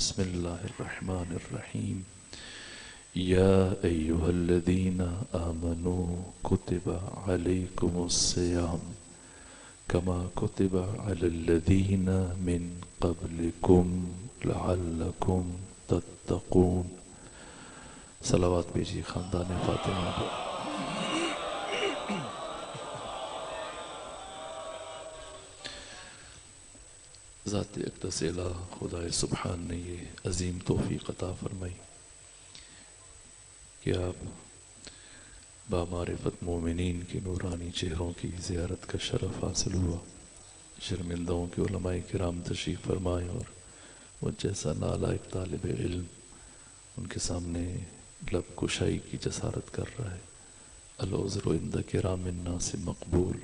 بسم الله الرحمن الرحيم يا أيها الذين آمنوا كتب عليكم الصيام كما كتب على الذين من قبلكم لعلكم تتقون. صلوات بھیجیے خاندان فاطمہ پر. ذات اقدس الہ خدا سبحان نے یہ عظیم توفیق عطا فرمائی کہ آپ بامعرفت مومنین کے نورانی چہروں کی زیارت کا شرف حاصل ہوا. شرمندوں کے علماء کرام تشریف فرمائے اور وہ جیسا نالائق طالب علم ان کے سامنے لب کشائی کی جسارت کر رہا ہے. العذر عند کرام الناس مقبول.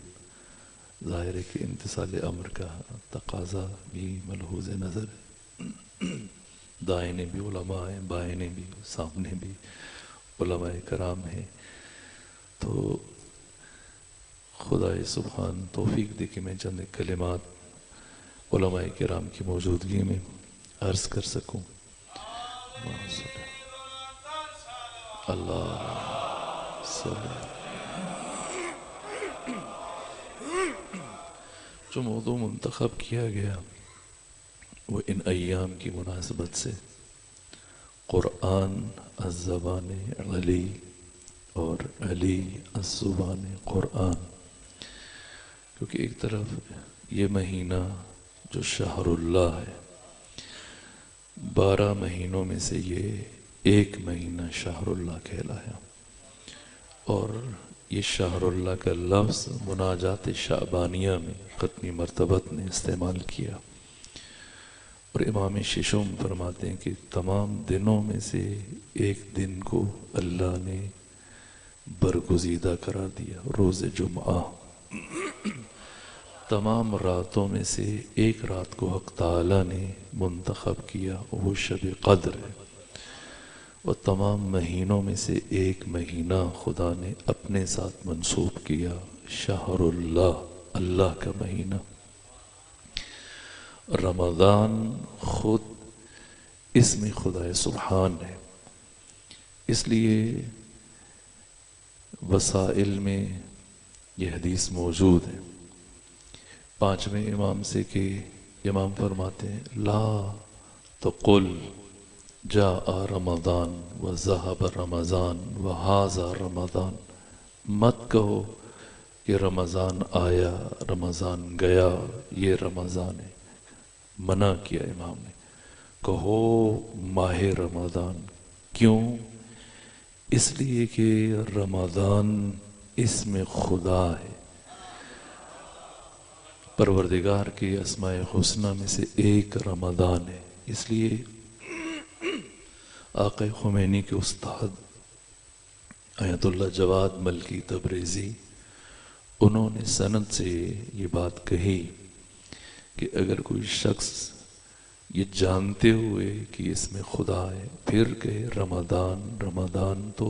ظاہر ہے کہ امتثال امر کا تقاضا بھی ملحوظ نظر ہے. دائیں بھی علماء ہیں، بائیں بھی، سامنے بھی علماء کرام ہیں. تو خدا سبحان توفیق دے کہ میں چند کلمات علماء کرام کی موجودگی میں عرض کر سکوں. اللہ صلی. جو موضوع منتخب کیا گیا وہ ان ایام کی مناسبت سے قرآن الزبان علی اور علی الزبان قرآن، کیونکہ ایک طرف یہ مہینہ جو شہر اللہ ہے، 12 مہینوں میں سے یہ ایک مہینہ شہر اللہ کہلایا، اور یہ شہر اللہ کا لفظ مناجات شعبانیہ میں ختمی مرتبت نے استعمال کیا. اور امام ششم فرماتے ہیں کہ تمام دنوں میں سے ایک دن کو اللہ نے برگزیدہ قرار دیا، روز جمعہ. تمام راتوں میں سے ایک رات کو حق تعالی نے منتخب کیا، وہ شب قدر ہے. اور تمام مہینوں میں سے ایک مہینہ خدا نے اپنے ساتھ منسوب کیا، شہر اللہ، اللہ کا مہینہ. رمضان خود اسم خدا سبحان ہے. اس لیے وسائل میں یہ حدیث موجود ہے 5ویں امام سے کہ امام فرماتے ہیں لا تقل جاء رمضان وذهب رمضان وهذا رمضان. مت کہو کہ رمضان آیا، رمضان گیا، یہ رمضان ہے. منع کیا امام نے. کہو ماہ رمضان. کیوں؟ اس لیے کہ رمضان اسم خدا ہے، پروردگار کے اسماء حسنہ میں سے ایک رمضان ہے. اس لیے آقا خمینی کے استاد آیت اللہ جواد ملکی تبریزی انہوں نے سند سے یہ بات کہی کہ اگر کوئی شخص یہ جانتے ہوئے کہ اس میں خدا ہے پھر کہے رمضان رمضان، تو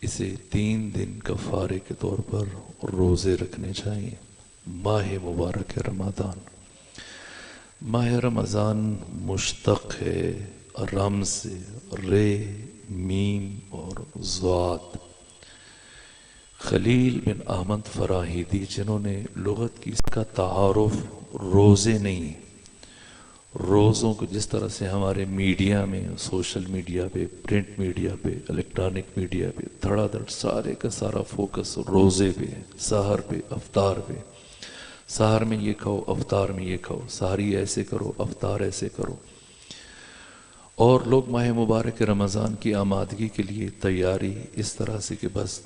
اسے 3 دن کفارے کے طور پر روزے رکھنے چاہیے. ماہ مبارک رمضان. ماہ رمضان مشتق ہے رمز سے، رے، میم اور ضاد. خلیل بن احمد فراہیدی جنہوں نے لغت کی اس کا تعارف روزے نہیں، روزوں کو جس طرح سے ہمارے میڈیا میں، سوشل میڈیا پہ، پرنٹ میڈیا پہ، الیکٹرانک میڈیا پہ دھڑا دھڑ سارے کا سارا فوکس روزے پہ، سحر پہ، افطار پہ. سحر میں یہ کھاؤ، افطار میں یہ کھاؤ، سحری ایسے کرو، افطار ایسے کرو. اور لوگ ماہ مبارک رمضان کی آمادگی کے لیے تیاری اس طرح سے کہ بس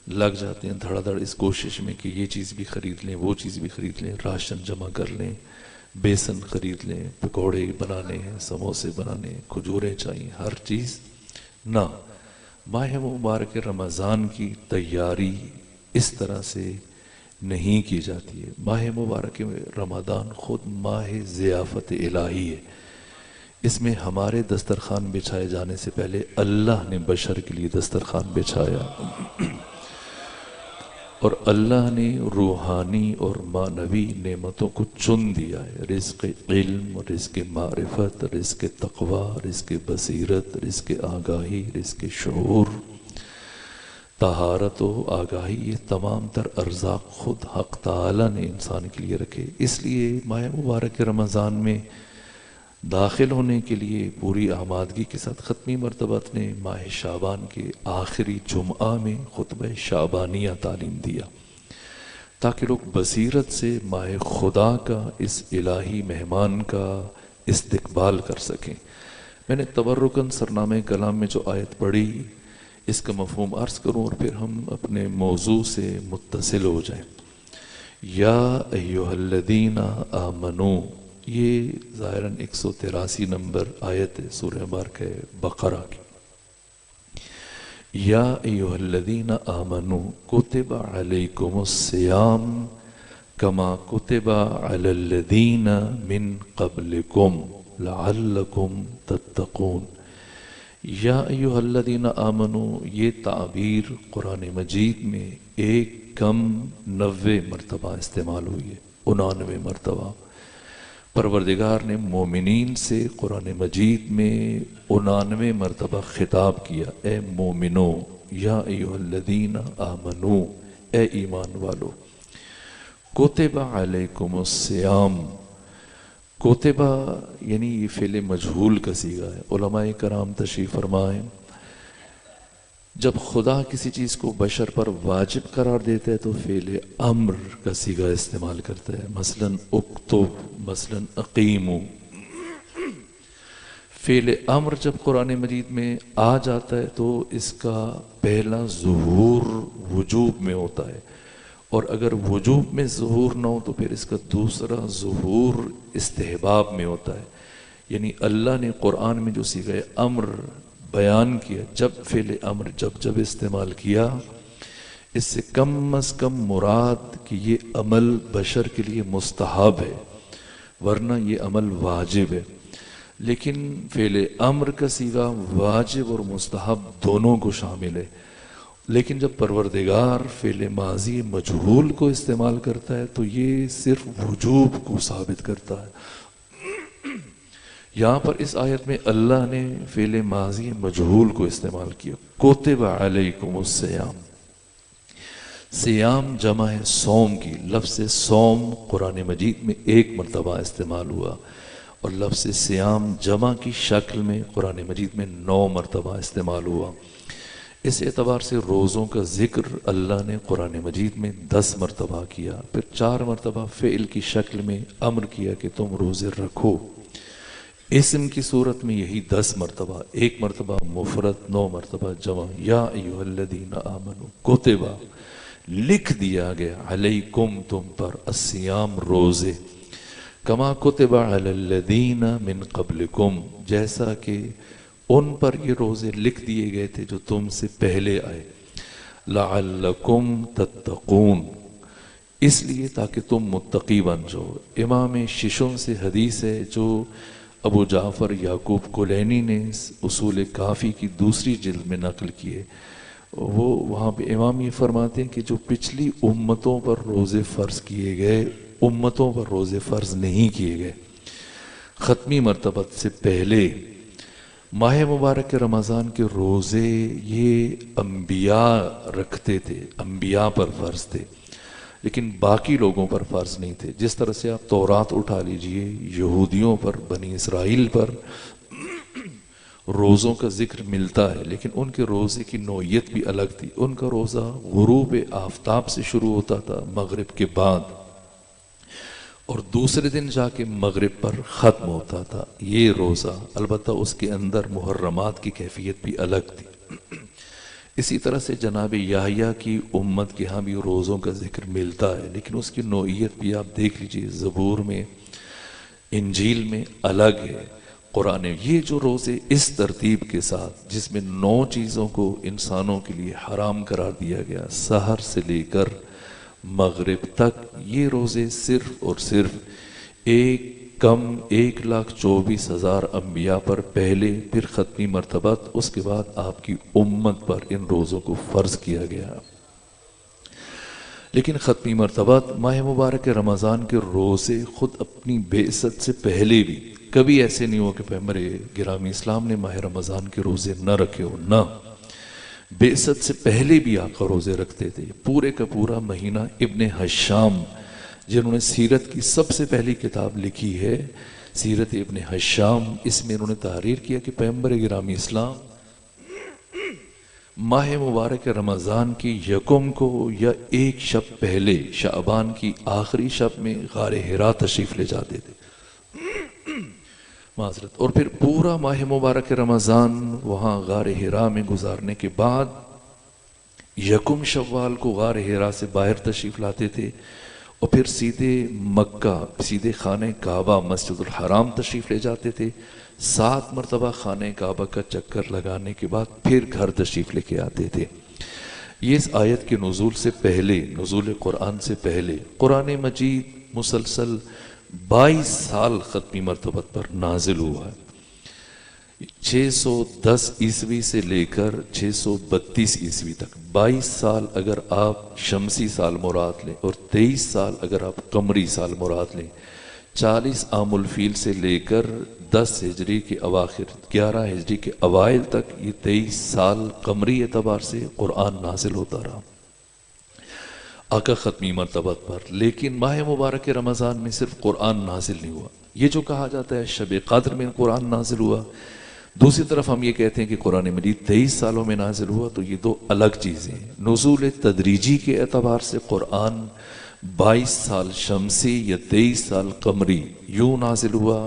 لگ جاتے ہیں دھڑا دھڑ اس کوشش میں کہ یہ چیز بھی خرید لیں، وہ چیز بھی خرید لیں، راشن جمع کر لیں، بیسن خرید لیں، پکوڑے بنانے ہیں، سموسے بنانے ہیں، کھجوریں چاہیے، ہر چیز. نہ، ماہ مبارک رمضان کی تیاری اس طرح سے نہیں کی جاتی ہے. ماہ مبارک رمضان خود ماہ ضیافت الہی ہے. اس میں ہمارے دسترخوان بچھائے جانے سے پہلے اللہ نے بشر کے لیے دسترخوان بچھایا. اور اللہ نے روحانی اور معنوی نعمتوں کو چن دیا ہے، رزق علم، رزق معرفت، رزق تقوی، رزق بصیرت، رزق آگاہی، رزق شعور، طہارت و آگاہی، یہ تمام تر ارزاق خود حق تعالی نے انسان کے لیے رکھے۔ اس لیے ماہ مبارک رمضان میں داخل ہونے کے لیے پوری آمادگی کے ساتھ ختمی مرتبت نے ماہ شعبان کے آخری جمعہ میں خطبہ شعبانیہ تعلیم دیا تاکہ لوگ بصیرت سے ماہ خدا کا، اس الہی مہمان کا استقبال کر سکیں۔ میں نے تبرکاً سرنامہ کلام میں جو آیت پڑھی اس کا مفہوم عرض کروں اور پھر ہم اپنے موضوع سے متصل ہو جائیں۔ یا ایھا الذین آمنو، یہ ظاہراً 183 نمبر آیت ہے سورہ مبارکہ بقرہ کی۔ یا ایھا الذین آمنو کتب علیکم الصیام کما کتب علی الذین من قبلکم لعلکم تتقون۔ یا ایھا الذین آمنو، یہ تعبیر قرآن مجید میں 90 مرتبہ استعمال ہوئی ہے، 99 مرتبہ۔ پروردگار نے مومنین سے قرآن مجید میں 99 مرتبہ خطاب کیا، اے مومنو، یا ایھا الذین آمنو، اے ایمان والو۔ کتب علیکم الصیام، کتبہ یعنی یہ فعل مجہول کا صیغہ ہے۔ علماء کرام تشریف فرمائیں، جب خدا کسی چیز کو بشر پر واجب قرار دیتا ہے تو فعل امر کا صیغہ استعمال کرتا ہے، مثلا اکتب، مثلا اقیمو۔ فعل امر جب قرآن مجید میں آ جاتا ہے تو اس کا پہلا ظہور وجوب میں ہوتا ہے، اور اگر وجوب میں ظہور نہ ہو تو پھر اس کا دوسرا ظہور استحباب میں ہوتا ہے۔ یعنی اللہ نے قرآن میں جو صیغہ امر بیان کیا، جب فعل امر جب استعمال کیا، اس سے کم از کم مراد کہ یہ عمل بشر کے لیے مستحب ہے، ورنہ یہ عمل واجب ہے۔ لیکن فعل امر کا صیغہ واجب اور مستحب دونوں کو شامل ہے، لیکن جب پروردگار فعل ماضی مجہول کو استعمال کرتا ہے تو یہ صرف وجوب کو ثابت کرتا ہے۔ یہاں پر اس آیت میں اللہ نے فعل ماضی مجہول کو استعمال کیا، کتب علیکم الصیام۔ صیام جمع ہے صوم کی، لفظ صوم قرآن مجید میں 1 مرتبہ استعمال ہوا، اور لفظ صیام جمع کی شکل میں قرآن مجید میں 9 مرتبہ استعمال ہوا۔ اس اعتبار سے روزوں کا ذکر اللہ نے قرآن مجید میں 10 مرتبہ کیا، پھر 4 مرتبہ فعل کی شکل میں امر کیا کہ تم روزے رکھو۔ اسم کی صورت میں یہی 10 مرتبہ، 1 مرتبہ مفرد، 9 مرتبہ جمع۔ یا ایھا الذین آمنو کتبہ، لکھ دیا گیا، علیکم تم پر، الصیام روزے، کما کتب علی الذین من قبلکم، جیسا کہ ان پر یہ روزے لکھ دیے گئے تھے جو تم سے پہلے آئے، لعلکم تتقون، اس لیے تاکہ تم متقی بن جاؤ۔ امام ششم سے حدیث ہے جو ابو جعفر یعقوب کلینی نے اصول کافی کی دوسری جلد میں نقل کیے، وہ وہاں پہ امام یہ فرماتے ہیں کہ جو پچھلی امتوں پر روزے فرض کیے گئے، امتوں پر روزے فرض نہیں کیے گئے۔ ختمی مرتبت سے پہلے ماہ مبارک رمضان کے روزے یہ انبیاء رکھتے تھے، انبیاء پر فرض تھے، لیکن باقی لوگوں پر فرض نہیں تھے۔ جس طرح سے آپ تورات اٹھا لیجئے، یہودیوں پر، بنی اسرائیل پر روزوں کا ذکر ملتا ہے، لیکن ان کے روزے کی نوعیت بھی الگ تھی۔ ان کا روزہ غروب آفتاب سے شروع ہوتا تھا مغرب کے بعد، اور دوسرے دن جا کے مغرب پر ختم ہوتا تھا یہ روزہ، البتہ اس کے اندر محرمات کی کیفیت بھی الگ تھی۔ اسی طرح سے جناب یحییٰ کی امت کے ہاں بھی روزوں کا ذکر ملتا ہے، لیکن اس کی نوعیت بھی آپ دیکھ لیجئے، زبور میں، انجیل میں الگ ہے۔ قرآن یہ جو روزے اس ترتیب کے ساتھ جس میں 9 چیزوں کو انسانوں کے لیے حرام قرار دیا گیا، سحر سے لے کر مغرب تک، یہ روزے صرف اور صرف 1,24,000 انبیاء پر پہلے، پھر ختمی مرتبت، اس کے بعد آپ کی امت پر ان روزوں کو فرض کیا گیا۔ لیکن ختمی مرتبہ ماہ مبارک رمضان کے روزے خود اپنی بعثت سے پہلے بھی کبھی ایسے نہیں ہو کہ پیغمبر گرامی اسلام نے ماہ رمضان کے روزے نہ رکھے ہو، نہ، بعثت سے پہلے بھی آقا روزے رکھتے تھے۔ پورے کا پورا مہینہ ابن حشام جنہوں نے سیرت کی سب سے پہلی کتاب لکھی ہے سیرت ابن حشام، اس میں انہوں نے تحریر کیا کہ پیغمبر گرامی اسلام ماہ مبارک رمضان کی یکم کو یا ایک شب پہلے شعبان کی آخری شب میں غار حرا تشریف لے جاتے تھے، معذرت، اور پھر پورا ماہ مبارک رمضان وہاں غار حرا میں گزارنے کے بعد یکم شوال کو غار حرا سے باہر تشریف لاتے تھے اور پھر سیدھے مکہ، سیدھے خانہ کعبہ مسجد الحرام تشریف لے جاتے تھے۔ 7 مرتبہ خانہ کعبہ کا چکر لگانے کے بعد پھر گھر تشریف لے کے آتے تھے۔ یہ اس آیت کے نزول سے پہلے، نزول قرآن سے پہلے قرآن مجید مسلسل 22 سال ختمی مرتبت پر نازل ہوا ہے۔ 610 عیسوی سے لے کر 632 عیسوی تک 22 سال اگر آپ شمسی سال مراد لیں اور 23 سال اگر آپ قمری سال مراد لیں، 40 عام الفیل سے لے کر 10 ہجری کے اواخر 11 ہجری کے اوائل تک یہ 23 سال قمری اعتبار سے قرآن نازل ہوتا رہا آقا ختمی مرتبت پر۔ لیکن ماہ مبارک رمضان میں صرف قرآن نازل نہیں ہوا، یہ جو کہا جاتا ہے شب قدر میں قرآن نازل ہوا، دوسری طرف ہم یہ کہتے ہیں کہ قرآن مجید 23 سالوں میں نازل ہوا، تو یہ دو الگ چیزیں ہیں۔ نزول تدریجی کے اعتبار سے قرآن 22 سال شمسی یا 23 سال قمری یوں نازل ہوا،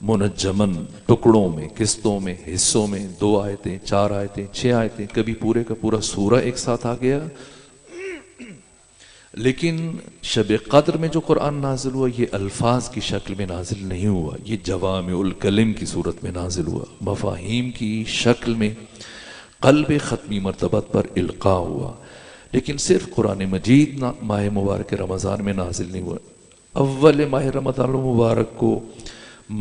منجمن ٹکڑوں میں، قسطوں میں، حصوں میں، 2 آیتیں، 4 آیتیں، 6 آیتیں، کبھی پورے کا پورا سورہ ایک ساتھ آ گیا۔ لیکن شب قدر میں جو قرآن نازل ہوا یہ الفاظ کی شکل میں نازل نہیں ہوا، یہ جوامع الکلم کی صورت میں نازل ہوا، مفاہیم کی شکل میں قلب ختمی مرتبت پر القاء ہوا۔ لیکن صرف قرآن مجید ماہ مبارک رمضان میں نازل نہیں ہوا۔ اول ماہ رمضان المبارک کو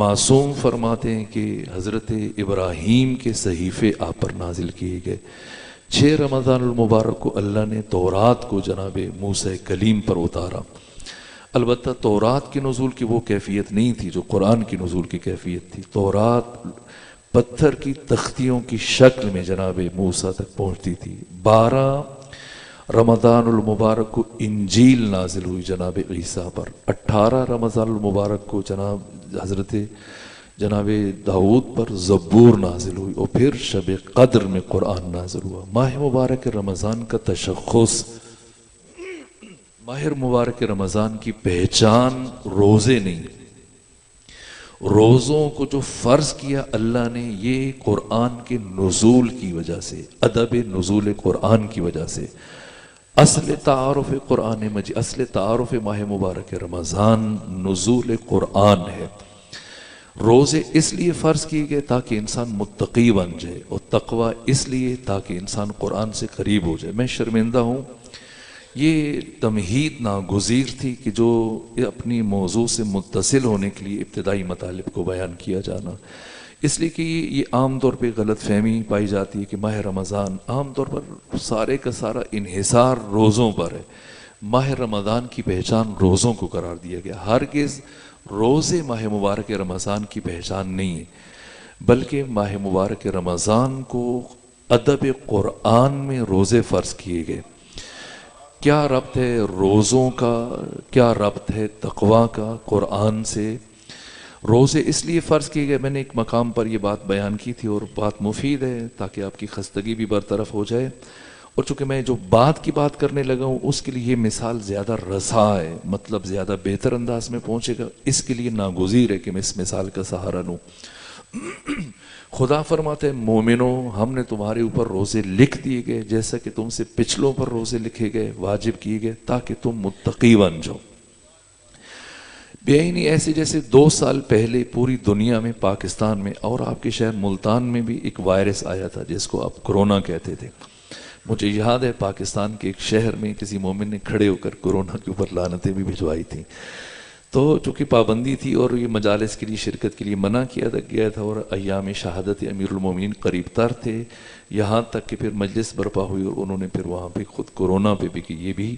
معصوم فرماتے ہیں کہ حضرت ابراہیم کے صحیفے آپ پر نازل کیے گئے۔ 6 رمضان المبارک کو اللہ نے تورات کو جناب موسیٰ کلیم پر اتارا۔ البتہ تورات کے نزول کی وہ کیفیت نہیں تھی جو قرآن کی نزول کی کیفیت تھی۔ تورات پتھر کی تختیوں کی شکل میں جناب موسیٰ تک پہنچتی تھی۔ 12 رمضان المبارک کو انجیل نازل ہوئی جناب عیسیٰ پر۔ 18 رمضان المبارک کو جناب داؤد پر زبور نازل ہوئی، اور پھر شب قدر میں قرآن نازل ہوا۔ ماہ مبارک رمضان کا تشخص، ماہ مبارک رمضان کی پہچان روزے نہیں، روزوں کو جو فرض کیا اللہ نے یہ قرآن کے نزول کی وجہ سے، ادب نزول قرآن کی وجہ سے۔ اصل تعارف قرآن مجید، اصل تعارف ماہ مبارک رمضان نزول قرآن ہے۔ روزے اس لیے فرض کیے گئے تاکہ انسان متقی بن جائے، اور تقوی اس لیے تاکہ انسان قرآن سے قریب ہو جائے۔ میں شرمندہ ہوں، یہ تمہید ناگزیر تھی کہ جو اپنی موضوع سے متصل ہونے کے لیے ابتدائی مطالب کو بیان کیا جانا، اس لیے کہ یہ عام طور پہ غلط فہمی پائی جاتی ہے کہ ماہ رمضان عام طور پر سارے کا سارا انحصار روزوں پر ہے۔ ماہ رمضان کی پہچان روزوں کو قرار دیا گیا، ہرگز روزے ماہ مبارک رمضان کی پہچان نہیں ہے، بلکہ ماہ مبارک رمضان کو ادب قرآن میں روزے فرض کیے گئے۔ کیا ربط ہے روزوں کا، کیا ربط ہے تقوی کا قرآن سے؟ روزے اس لیے فرض کیے گئے، میں نے ایک مقام پر یہ بات بیان کی تھی اور بات مفید ہے تاکہ آپ کی خستگی بھی برطرف ہو جائے، اور چونکہ میں جو بات کی بات کرنے لگا ہوں اس کے لیے یہ مثال زیادہ رسا ہے، مطلب زیادہ بہتر انداز میں پہنچے گا، اس کے لیے ناگزیر ہے کہ میں اس مثال کا سہارا لوں۔ خدا فرماتے ہیں مومنو، ہم نے تمہارے اوپر روزے لکھ دیے گئے جیسا کہ تم سے پچھلوں پر روزے لکھے گئے، واجب کیے گئے تاکہ تم متقی بن جاؤ۔ بے نہیں ایسے جیسے 2 سال پہلے پوری دنیا میں، پاکستان میں اور آپ کے شہر ملتان میں بھی ایک وائرس آیا تھا جس کو آپ کرونا کہتے تھے۔ مجھے یاد ہے پاکستان کے ایک شہر میں کسی مومن نے کھڑے ہو کر کرونا کے اوپر لعنتیں بھی بھجوائی تھیں، تو چونکہ پابندی تھی اور یہ مجالس کے لیے شرکت کے لیے منع کیا گیا تھا، اور ایام شہادت امیر المومنین قریب تر تھے، یہاں تک کہ پھر مجلس برپا ہوئی اور انہوں نے پھر وہاں پہ خود کرونا پہ بھی کہ یہ بھی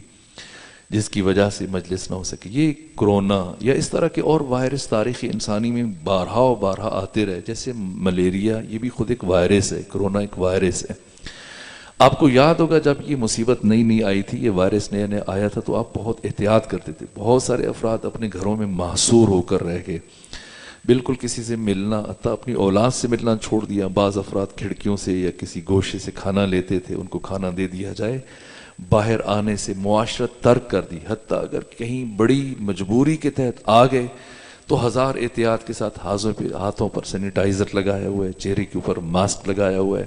جس کی وجہ سے مجلس نہ ہو سکے. یہ کرونا یا اس طرح کے اور وائرس تاریخی انسانی میں بارہا و بارہا آتے رہے. جیسے ملیریا، یہ بھی خود ایک وائرس ہے، کرونا ایک وائرس ہے. آپ کو یاد ہوگا جب یہ مصیبت نئی آئی تھی، یہ وائرس نیا نیا آیا تھا، تو آپ بہت احتیاط کرتے تھے. بہت سارے افراد اپنے گھروں میں محصور ہو کر رہ گئے، بالکل کسی سے ملنا، حتیٰ اپنی اولاد سے ملنا چھوڑ دیا. بعض افراد کھڑکیوں سے یا کسی گوشے سے کھانا لیتے تھے، ان کو کھانا دے دیا جائے. باہر آنے سے معاشرت ترک کر دی. حتیٰ اگر کہیں بڑی مجبوری کے تحت آ گئے تو ہزار احتیاط کے ساتھ ہاتھوں پر سینیٹائزر لگایا ہوا ہے، چہرے کے اوپر ماسک لگایا ہوا ہے،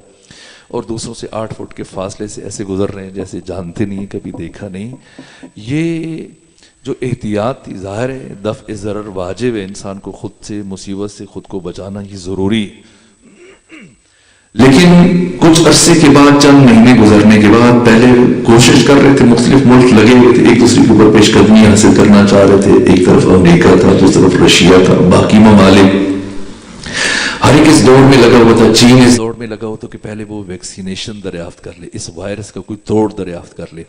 اور دوسروں سے 8 فٹ کے فاصلے سے ایسے گزر رہے ہیں جیسے جانتے نہیں، کبھی دیکھا نہیں. یہ جو احتیاط تھی، ظاہر ہے دفع ضرر واجب ہے، انسان کو خود سے مصیبت سے خود کو بچانا یہ ضروری ہے. لیکن کچھ عرصے کے بعد، چند مہینے گزرنے کے بعد، پہلے کوشش کر رہے تھے، مختلف ملک لگے ہوئے تھے ایک دوسرے کے اوپر پیش قدمی حاصل کرنا چاہ رہے تھے. ایک طرف امریکہ تھا، دوسری طرف رشیا تھا، باقی ممالک، ہر ایک اس دوڑ میں لگا ہوا تھا. چین اس دوڑ میں لگا ہوا تھا کہ پہلے وہ ویکسینیشن دریافت کر لے، اس وائرس کا کوئی توڑ دریافت کر لے.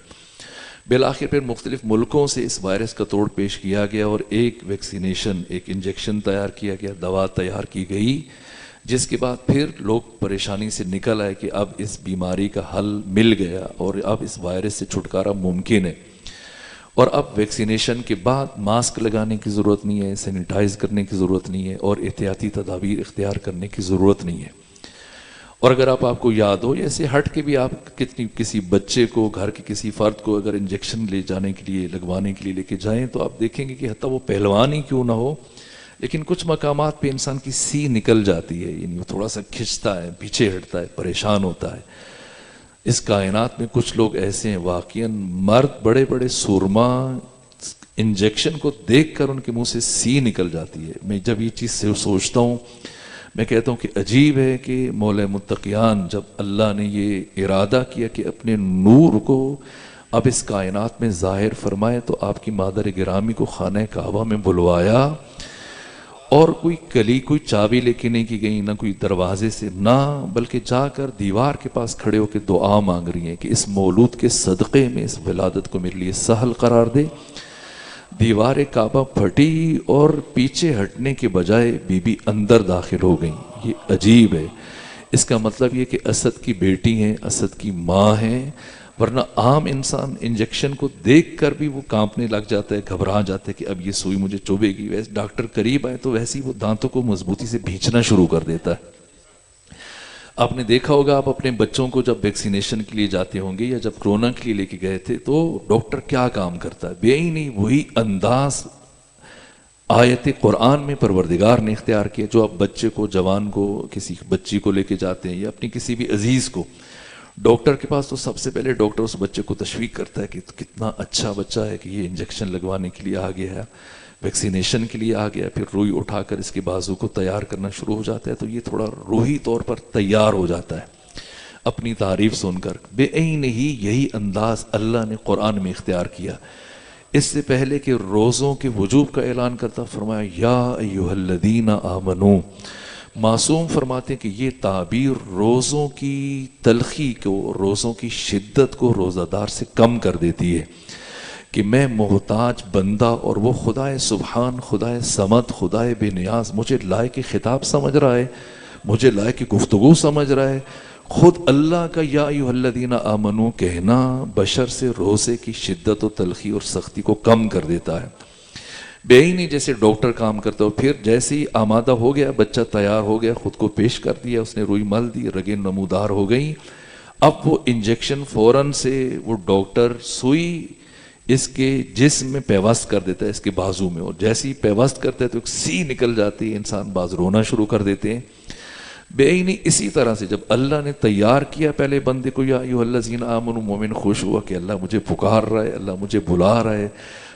بالآخر پھر مختلف ملکوں سے اس وائرس کا توڑ پیش کیا گیا اور ایک ویکسینیشن، ایک انجیکشن تیار کیا گیا، دوا تیار کی گئی، جس کے بعد پھر لوگ پریشانی سے نکل آئے کہ اب اس بیماری کا حل مل گیا اور اب اس وائرس سے چھٹکارا ممکن ہے. اور اب ویکسینیشن کے بعد ماسک لگانے کی ضرورت نہیں ہے، سینیٹائز کرنے کی ضرورت نہیں ہے، اور احتیاطی تدابیر اختیار کرنے کی ضرورت نہیں ہے. اور اگر آپ کو یاد ہو، ایسے ہٹ کے بھی آپ کسی بچے کو، گھر کے کسی فرد کو اگر انجیکشن لے جانے کے لیے، لگوانے کے لیے لے کے جائیں تو آپ دیکھیں گے کہ حتیٰ وہ پہلوان ہی کیوں نہ ہو، لیکن کچھ مقامات پہ انسان کی سی نکل جاتی ہے، یعنی وہ تھوڑا سا کھنچتا ہے، پیچھے ہٹتا ہے، پریشان ہوتا ہے. اس کائنات میں کچھ لوگ ایسے ہیں واقعاً مرد بڑے بڑے سورما، انجیکشن کو دیکھ کر ان کے منہ سے سی نکل جاتی ہے. میں جب یہ چیز سے سوچتا ہوں، میں کہتا ہوں کہ عجیب ہے کہ مولا متقیان جب اللہ نے یہ ارادہ کیا کہ اپنے نور کو اب اس کائنات میں ظاہر فرمائے، تو آپ کی مادر گرامی کو خانہ کعبہ میں بلوایا، اور کوئی کلی، کوئی چابی لے کے نہیں کی گئی، نہ کوئی دروازے سے، نہ بلکہ جا کر دیوار کے پاس کھڑے ہو کے دعا مانگ رہی ہیں کہ اس مولود کے صدقے میں اس ولادت کو میرے لیے سہل قرار دے. دیوار کعبہ پھٹی اور پیچھے ہٹنے کے بجائے بی بی اندر داخل ہو گئیں. یہ عجیب ہے. اس کا مطلب یہ کہ اسد کی بیٹی ہیں، اسد کی ماں ہیں، ورنہ عام انسان انجیکشن کو دیکھ کر بھی وہ کانپنے لگ جاتا ہے، گھبرا جاتا ہے کہ اب یہ سوئی مجھے چوبے گی. ویسے ڈاکٹر قریب آئے تو ویسے ہی وہ دانتوں کو مضبوطی سے بھینچنا شروع کر دیتا ہے. آپ نے دیکھا ہوگا، آپ اپنے بچوں کو جب ویکسینیشن کے لیے جاتے ہوں گے یا جب کرونا کے لیے لے کے گئے تھے تو ڈاکٹر کیا کام کرتا ہے؟ بے ہی نہیں وہی انداز آیت قرآن میں پروردگار نے اختیار کیا. جو آپ بچے کو، جوان کو، کسی بچی کو لے کے جاتے ہیں یا اپنی کسی بھی عزیز کو ڈاکٹر کے پاس، تو سب سے پہلے ڈاکٹر اس بچے کو تشویق کرتا ہے کہ کتنا اچھا بچہ ہے کہ یہ انجیکشن لگوانے کے لیے آ گیا ہے، ویکسینیشن کے لیے آ گیا. پھر روئی اٹھا کر اس کے بازو کو تیار کرنا شروع ہو جاتا ہے، تو یہ تھوڑا روحی طور پر تیار ہو جاتا ہے اپنی تعریف سن کر. بے عین ہی یہی انداز اللہ نے قرآن میں اختیار کیا. اس سے پہلے کہ روزوں کے وجوب کا اعلان کرتا، فرمایا یا ایھا الذین آمنو. معصوم فرماتے ہیں کہ یہ تعبیر روزوں کی تلخی کو، روزوں کی شدت کو روزہ دار سے کم کر دیتی ہے کہ میں محتاج بندہ اور وہ خدائے سبحان، خدائے صمد، خدائے بے نیاز مجھے لائق خطاب سمجھ رہا ہے، مجھے لائق گفتگو سمجھ رہا ہے. خود اللہ کا یا ایھا الذین آمنو کہنا بشر سے روزے کی شدت و تلخی اور سختی کو کم کر دیتا ہے. بے ہی نہیں جیسے ڈاکٹر کام کرتا ہو، پھر جیسے ہی آمادہ ہو گیا، بچہ تیار ہو گیا، خود کو پیش کر دیا، اس نے روئی مل دی، رگیں نمودار ہو گئیں، اب وہ انجیکشن فوراً سے وہ ڈاکٹر سوئی اس کے جسم میں پیوست کر دیتا ہے، اس کے بازو میں، اور جیسے ہی پیوست کرتا ہے تو ایک سی نکل جاتی ہے، انسان باز رونا شروع کر دیتے ہیں. بے ہی نہیں اسی طرح سے جب اللہ نے تیار کیا پہلے بندے کو، یا ایھا الذین آمنوا، مومن خوش ہوا کہ اللہ مجھے پکار رہا ہے، اللہ مجھے بلا رہا ہے،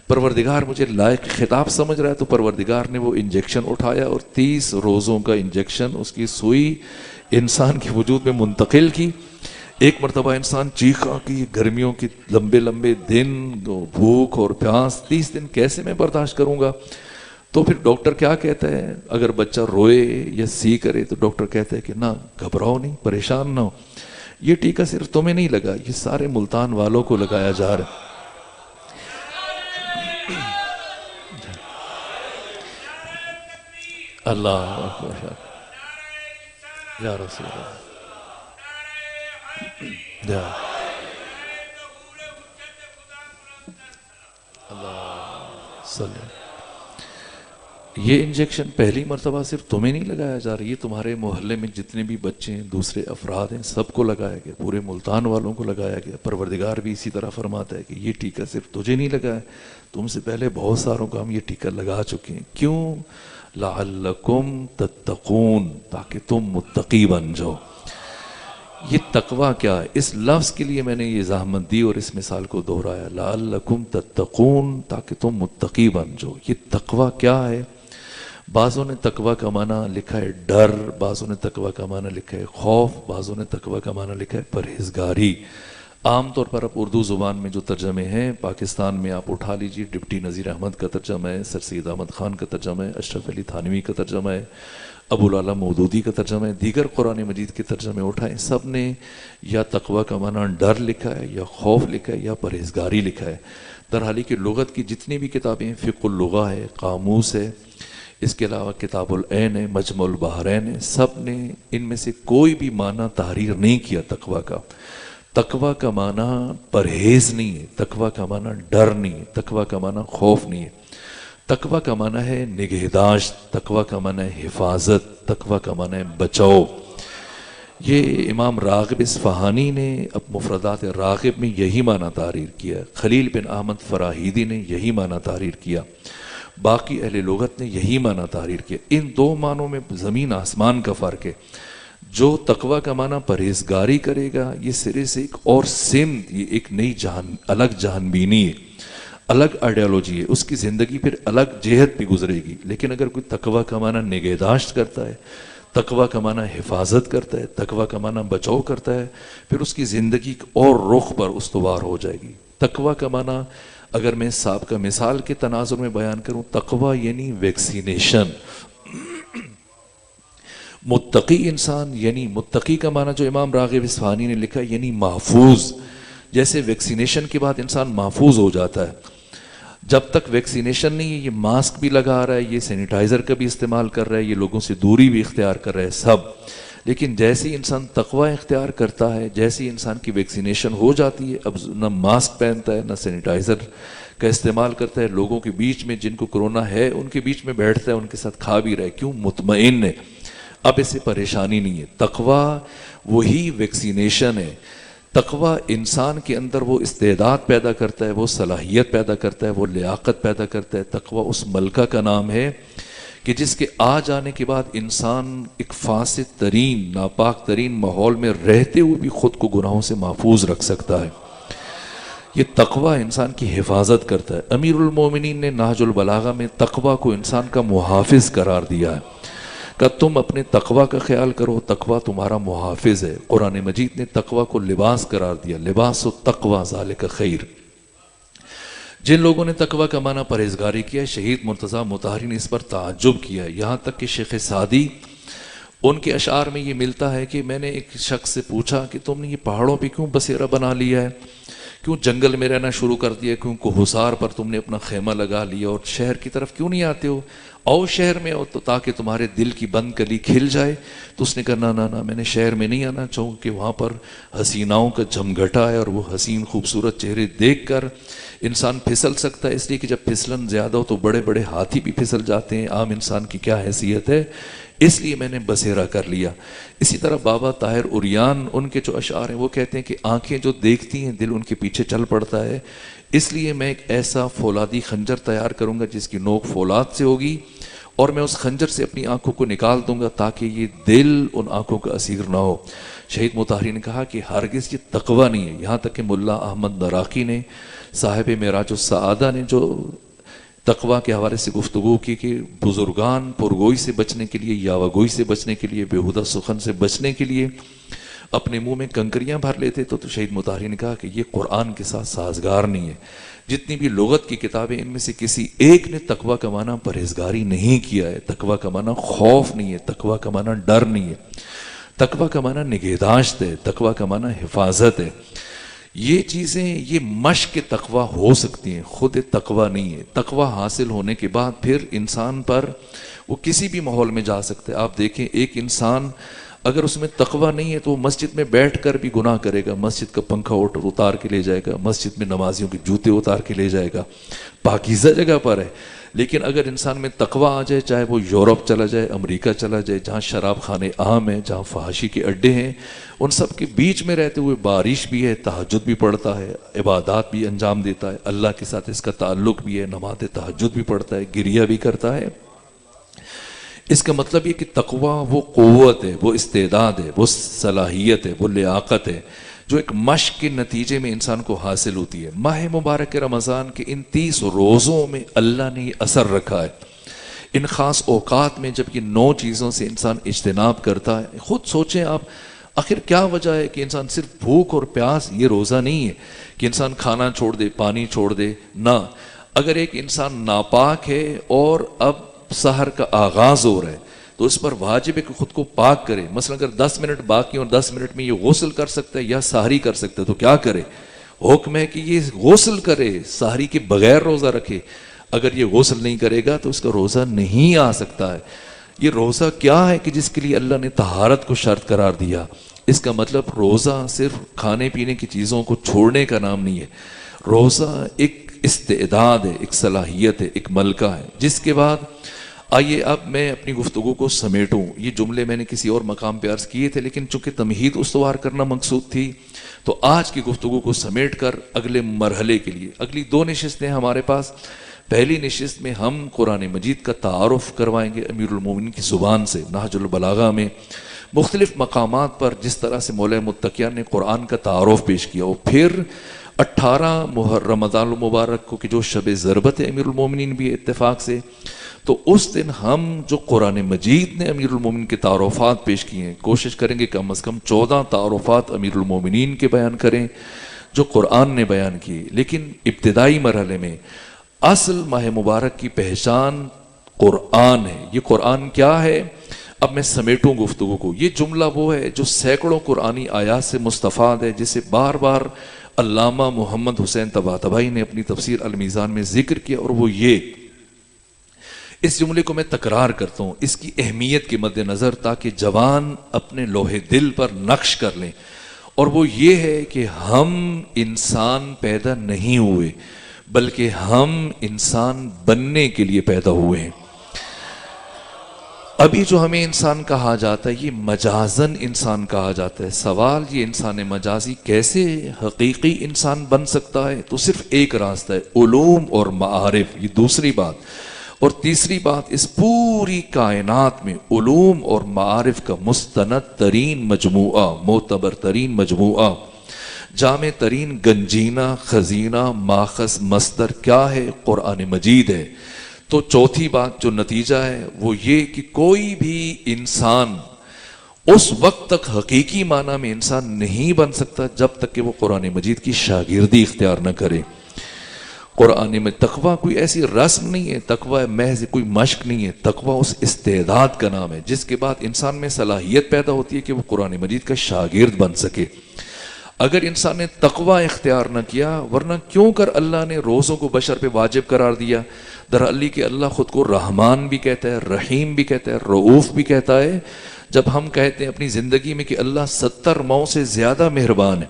پروردگار مجھے لائق خطاب سمجھ رہا ہے، تو پروردگار نے وہ انجیکشن اٹھایا اور 30 روزوں کا انجیکشن، اس کی سوئی انسان کے وجود میں منتقل کی. ایک مرتبہ انسان چیخا کہ گرمیوں کی لمبے لمبے دن، بھوک اور پیاس، 30 دن کیسے میں برداشت کروں گا؟ تو پھر ڈاکٹر کیا کہتا ہے؟ اگر بچہ روئے یا سی کرے تو ڈاکٹر کہتا ہے کہ نہ گھبراؤ نہیں، پریشان نہ ہو، یہ ٹیکہ صرف تمہیں نہیں لگا، یہ سارے ملتان والوں کو لگایا جا رہا ہے. اللہ اکبر یا رسول اللہ یا اللہ صلی. یہ انجیکشن پہلی مرتبہ صرف تمہیں نہیں لگایا جا رہا، یہ تمہارے محلے میں جتنے بھی بچے ہیں، دوسرے افراد ہیں، سب کو لگایا گیا، پورے ملتان والوں کو لگایا گیا. پروردگار بھی اسی طرح فرماتا ہے کہ یہ ٹیکہ صرف تجھے نہیں لگا ہے، تم سے پہلے بہت ساروں کو ہم یہ ٹیکہ لگا چکے ہیں. کیوں؟ لعلکم تتقون، تاکہ تم متقی بن جاؤ. یہ تقوی کیا ہے؟ اس لفظ کے لیے میں نے یہ زحمت دی اور اس مثال کو دہرایا، لعلکم تتقون، تاکہ تم متقی بن جاؤ. یہ تقوی کیا ہے؟ بعضوں نے تقوی کا معنی لکھا ہے ڈر، بعضوں نے تقوی کا معنی لکھا ہے خوف، بعضوں نے تقوی کا معنی لکھا ہے پرہیزگاری. عام طور پر اب اردو زبان میں جو ترجمے ہیں، پاکستان میں آپ اٹھا لیجیے، ڈپٹی نذیر احمد کا ترجمہ ہے، سر سید احمد خان کا ترجمہ ہے، اشرف علی تھانوی کا ترجمہ ہے، ابو العلا مودودی کا ترجمہ ہے، دیگر قرآن مجید کے ترجمے اٹھائیں، سب نے یا تقوی کا معنی ڈر لکھا ہے، یا خوف لکھا ہے، یا پرہیزگاری لکھا ہے. درحالی کہ لغت کی جتنی بھی کتابیں ہیں، فقہ اللغہ ہے، قاموس ہے، اس کے علاوہ کتاب العین ہے، مجمع البحرین ہے، سب نے ان میں سے کوئی بھی معنی تحریر نہیں کیا تقوی کا. تقوی کا معنی پرہیز نہیں ہے، تقوی کا معنی ڈر نہیں ہے، تقوی کا معنی خوف نہیں ہے. تقوی کا معنی ہے نگہداشت، تقوی کا معنی ہے حفاظت، تقوی کا معنی ہے بچاؤ. یہ امام راغب اصفہانی نے اب مفردات راغب میں یہی معنی تحریر کیا، خلیل بن احمد فراہیدی نے یہی معنی تحریر کیا، باقی اہل لغت نے یہی معنی تحریر کیا. ان دو معنوں میں زمین آسمان کا فرق ہے. جو تقوی کا معنی پرہیزگاری کرے گا، یہ سرے سے ایک اور سمت، یہ ایک نئی جہان، الگ جہان بینی ہے، الگ آئیڈیالوجی ہے، اس کی زندگی پھر الگ جہت پہ گزرے گی. لیکن اگر کوئی تقوی کا معنی نگہداشت کرتا ہے، تقوی کا معنی حفاظت کرتا ہے، تقوی کا معنی بچاؤ کرتا ہے، پھر اس کی زندگی ایک اور رخ پر استوار ہو جائے گی. تقوی کا معنی اگر میں صاحب کا مثال کے تناظر میں بیان کروں، تقوی یعنی ویکسینیشن. متقی انسان یعنی، متقی کا معنی جو امام راغب اصفہانی نے لکھا یعنی محفوظ. جیسے ویکسینیشن کے بعد انسان محفوظ ہو جاتا ہے، جب تک ویکسینیشن نہیں ہے یہ ماسک بھی لگا رہا ہے، یہ سینیٹائزر کا بھی استعمال کر رہا ہے، یہ لوگوں سے دوری بھی اختیار کر رہا ہے سب. لیکن جیسے ہی انسان تقوی اختیار کرتا ہے، جیسے ہی انسان کی ویکسینیشن ہو جاتی ہے، اب نہ ماسک پہنتا ہے، نہ سینیٹائزر کا استعمال کرتا ہے، لوگوں کے بیچ میں جن کو کرونا ہے ان کے بیچ میں بیٹھتا ہے، ان کے ساتھ کھا بھی رہا ہے. کیوں؟ مطمئن ہے، اب اسے پریشانی نہیں ہے. تقوی وہی ویکسینیشن ہے. تقوی انسان کے اندر وہ استعداد پیدا کرتا ہے، وہ صلاحیت پیدا کرتا ہے، وہ لیاقت پیدا کرتا ہے. تقوی اس ملکہ کا نام ہے کہ جس کے آ جانے کے بعد انسان ایک فاسد ترین، ناپاک ترین ماحول میں رہتے ہوئے بھی خود کو گناہوں سے محفوظ رکھ سکتا ہے. یہ تقوی انسان کی حفاظت کرتا ہے. امیر المومنین نے نہج البلاغہ میں تقوی کو انسان کا محافظ قرار دیا ہے کہ تم اپنے تقوی کا خیال کرو، تقوی تمہارا محافظ ہے. قرآن مجید نے تقوی کو لباس قرار دیا، لباس التقوی ذالک خیر. جن لوگوں نے تقوی کا معنی پرہیزگاری کیا، شہید مرتضیٰ مطہری نے اس پر تعجب کیا، یہاں تک کہ شیخ سعدی ان کے اشعار میں یہ ملتا ہے کہ میں نے ایک شخص سے پوچھا کہ تم نے یہ پہاڑوں پہ کیوں بسیرا بنا لیا ہے، کیوں جنگل میں رہنا شروع کر دیا، کیوں کوہسار پر تم نے اپنا خیمہ لگا لیا اور شہر کی طرف کیوں نہیں آتے ہو، آؤ شہر میں آؤ تو تاکہ تمہارے دل کی بند کلی کھل جائے. تو اس نے کہا نہ میں نے شہر میں نہیں آنا چاہوں کہ وہاں پر حسیناؤں کا جمگھٹا ہے اور وہ حسین خوبصورت چہرے دیکھ کر انسان پھسل سکتا ہے، اس لیے کہ جب پھسلن زیادہ ہو تو بڑے بڑے ہاتھی بھی پھسل جاتے ہیں، عام انسان کی کیا حیثیت ہے، اس لیے میں نے بسیرا کر لیا. اسی طرح بابا طاہر عریان ان کے جو اشعار ہیں وہ کہتے ہیں کہ آنکھیں جو دیکھتی ہیں دل ان کے پیچھے چل پڑتا ہے، اس لیے میں ایک ایسا فولادی خنجر تیار کروں گا جس کی نوک فولاد سے ہوگی اور میں اس خنجر سے اپنی آنکھوں کو نکال دوں گا تاکہ یہ دل ان آنکھوں کا اسیر نہ ہو. شہید مطہری نے کہا کہ ہرگز یہ تقوی نہیں ہے. یہاں تک کہ ملا احمد نراقی نے، صاحب معراج السعادہ نے جو تقوی کے حوالے سے گفتگو کی کہ بزرگان پرگوئی سے بچنے کے لیے، یاوہ گوئی سے بچنے کے لیے، بیہودہ سخن سے بچنے کے لیے اپنے منہ میں کنکریاں بھر لیتے، تو شہید مطہری نے کہا کہ یہ قرآن کے ساتھ سازگار نہیں ہے. جتنی بھی لغت کی کتابیں ان میں سے کسی ایک نے تقوی کا معنی پرہیزگاری نہیں کیا ہے. تقوی کا معنی خوف نہیں ہے، تقوی کا معنی ڈر نہیں ہے، تقوی کا معنی نگہداشت ہے، تقوی کا معنی حفاظت ہے. یہ چیزیں یہ مشق تقوی ہو سکتی ہیں، خود تقوی نہیں ہے۔ تقوی حاصل ہونے کے بعد پھر انسان پر وہ کسی بھی ماحول میں جا سکتے ہیں۔ آپ دیکھیں ایک انسان اگر اس میں تقوی نہیں ہے تو وہ مسجد میں بیٹھ کر بھی گناہ کرے گا، مسجد کا پنکھا اتار کے لے جائے گا، مسجد میں نمازیوں کے جوتے اتار کے لے جائے گا، پاکیزہ جگہ پر ہے۔ لیکن اگر انسان میں تقوی آ جائے، چاہے وہ یورپ چلا جائے، امریکہ چلا جائے، جہاں شراب خانے عام ہیں، جہاں فحاشی کے اڈے ہیں، ان سب کے بیچ میں رہتے ہوئے بارش بھی ہے، تہجد بھی پڑھتا ہے، عبادات بھی انجام دیتا ہے، اللہ کے ساتھ اس کا تعلق بھی ہے، نماز تہجد بھی پڑھتا ہے، گریہ بھی کرتا ہے، اس کا مطلب یہ کہ تقوی وہ قوت ہے، وہ استعداد ہے، وہ صلاحیت ہے، وہ لیاقت ہے جو ایک مشق کے نتیجے میں انسان کو حاصل ہوتی ہے۔ ماہ مبارک رمضان کے ان 30 روزوں میں اللہ نے یہ اثر رکھا ہے۔ ان خاص اوقات میں جب یہ 9 چیزوں سے انسان اجتناب کرتا ہے، خود سوچیں آپ آخر کیا وجہ ہے کہ انسان صرف بھوک اور پیاس، یہ روزہ نہیں ہے کہ انسان کھانا چھوڑ دے، پانی چھوڑ دے، نہ۔ اگر ایک انسان ناپاک ہے اور اب سحر کا آغاز ہو رہا ہے تو اس پر واجب ہے کہ خود کو پاک کرے۔ مثلا اگر 10 منٹ باقی اور 10 منٹ میں یہ غسل کر سکتا ہے یا سحری کر سکتا ہے تو کیا کرے؟ حکم ہے کہ یہ غسل کرے، سحری کے بغیر روزہ رکھے۔ اگر یہ غسل نہیں کرے گا تو اس کا روزہ نہیں آ سکتا ہے۔ یہ روزہ کیا ہے کہ جس کے لیے اللہ نے طہارت کو شرط قرار دیا؟ اس کا مطلب روزہ صرف کھانے پینے کی چیزوں کو چھوڑنے کا نام نہیں ہے، روزہ ایک استعداد ہے، ایک صلاحیت ہے، ایک ملکہ ہے۔ جس کے بعد آئیے اب میں اپنی گفتگو کو سمیٹوں۔ یہ جملے میں نے کسی اور مقام پہ عرض کیے تھے لیکن چونکہ تمہید استوار کرنا مقصود تھی تو آج کی گفتگو کو سمیٹ کر اگلے مرحلے کے لیے اگلی 2 نشستیں ہمارے پاس۔ پہلی نشست میں ہم قرآن مجید کا تعارف کروائیں گے امیر المومنین کی زبان سے، نہج البلاغہ میں مختلف مقامات پر جس طرح سے مولا متقیہ نے قرآن کا تعارف پیش کیا، اور پھر 18 رمضان المبارک کو کہ جو شب ضربت ہے امیر المومنین بھی اتفاق سے، تو اس دن ہم جو قرآن مجید نے امیر المومنین کے تعارفات پیش کیے ہیں، کوشش کریں گے کم از کم 14 تعارفات امیر المومنین کے بیان کریں جو قرآن نے بیان کیے۔ لیکن ابتدائی مرحلے میں اصل ماہ مبارک کی پہچان قرآن ہے۔ یہ قرآن کیا ہے؟ اب میں سمیٹوں گفتگو کو۔ یہ جملہ وہ ہے جو سینکڑوں قرآنی آیات سے مستفاد ہے، جسے بار بار علامہ محمد حسین طباطبائی نے اپنی تفسیر المیزان میں ذکر کیا، اور وہ یہ، اس جملے کو میں تکرار کرتا ہوں اس کی اہمیت کے مد نظر تاکہ جوان اپنے لوہے دل پر نقش کر لیں، اور وہ یہ ہے کہ ہم انسان پیدا نہیں ہوئے بلکہ ہم انسان بننے کے لیے پیدا ہوئے ہیں۔ ابھی جو ہمیں انسان کہا جاتا ہے یہ مجازن انسان کہا جاتا ہے۔ سوال یہ انسان مجازی کیسے حقیقی انسان بن سکتا ہے؟ تو صرف ایک راستہ ہے، علوم اور معارف، یہ دوسری بات۔ اور تیسری بات، اس پوری کائنات میں علوم اور معارف کا مستند ترین مجموعہ، معتبر ترین مجموعہ، جامع ترین گنجینہ، خزینہ، ماخذ، مصدر کیا ہے؟ قرآن مجید ہے۔ تو چوتھی بات جو نتیجہ ہے وہ یہ کہ کوئی بھی انسان اس وقت تک حقیقی معنی میں انسان نہیں بن سکتا جب تک کہ وہ قرآن مجید کی شاگردی اختیار نہ کرے۔ قرآن میں تقوی کوئی ایسی رسم نہیں ہے، تقوی محض کوئی مشق نہیں ہے، تقوی اس استعداد کا نام ہے جس کے بعد انسان میں صلاحیت پیدا ہوتی ہے کہ وہ قرآن مجید کا شاگرد بن سکے۔ اگر انسان نے تقوی اختیار نہ کیا، ورنہ کیوں کر اللہ نے روزوں کو بشر پہ واجب قرار دیا؟ درحقیقت کہ اللہ خود کو رحمان بھی کہتا ہے، رحیم بھی کہتا ہے، رؤوف بھی کہتا ہے۔ جب ہم کہتے ہیں اپنی زندگی میں کہ اللہ 70 ماؤں سے زیادہ مہربان ہے،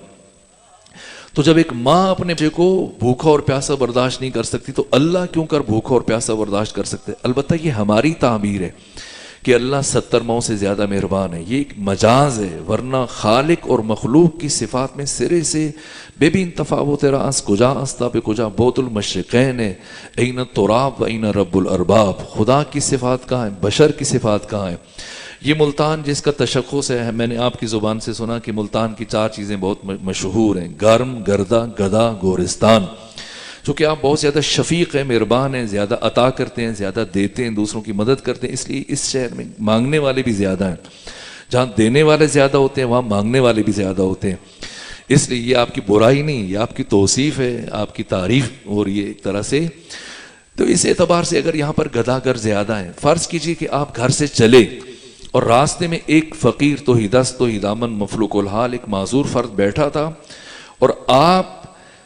تو جب ایک ماں اپنے بچے کو بھوکا اور پیاسا برداشت نہیں کر سکتی تو اللہ کیوں کر بھوکا اور پیاسا برداشت کر سکتے؟ البتہ یہ ہماری تعبیر ہے کہ اللہ 70 ماؤں سے زیادہ مہربان ہے، یہ ایک مجاز ہے، ورنہ خالق اور مخلوق کی صفات میں سرے سے بے بین تفاوت راس، کجا استا پہ کجا بوت المشرقین ہے، این التراب و این رب الارباب۔ خدا کی صفات کہاں ہیں؟ بشر کی صفات کہاں ہیں؟ یہ ملتان جس کا تشخص ہے، میں نے آپ کی زبان سے سنا کہ ملتان کی 4 چیزیں بہت مشہور ہیں، گرم، گردہ، گدا، گورستان۔ چونکہ آپ بہت زیادہ شفیق ہیں، مہربان ہیں، زیادہ عطا کرتے ہیں، زیادہ دیتے ہیں، دوسروں کی مدد کرتے ہیں، اس لیے اس شہر میں مانگنے والے بھی زیادہ ہیں۔ جہاں دینے والے زیادہ ہوتے ہیں وہاں مانگنے والے بھی زیادہ ہوتے ہیں۔ اس لیے یہ آپ کی برائی نہیں، یہ آپ کی توصیف ہے، آپ کی تعریف ہو رہی ہے ایک طرح سے۔ تو اس اعتبار سے اگر یہاں پر گداگر زیادہ ہیں، فرض کیجئے کہ آپ گھر سے چلے اور راستے میں ایک فقیر تو ہی دست تو ہی دامن مفلوق الحال ایک معذور فرد بیٹھا تھا، اور آپ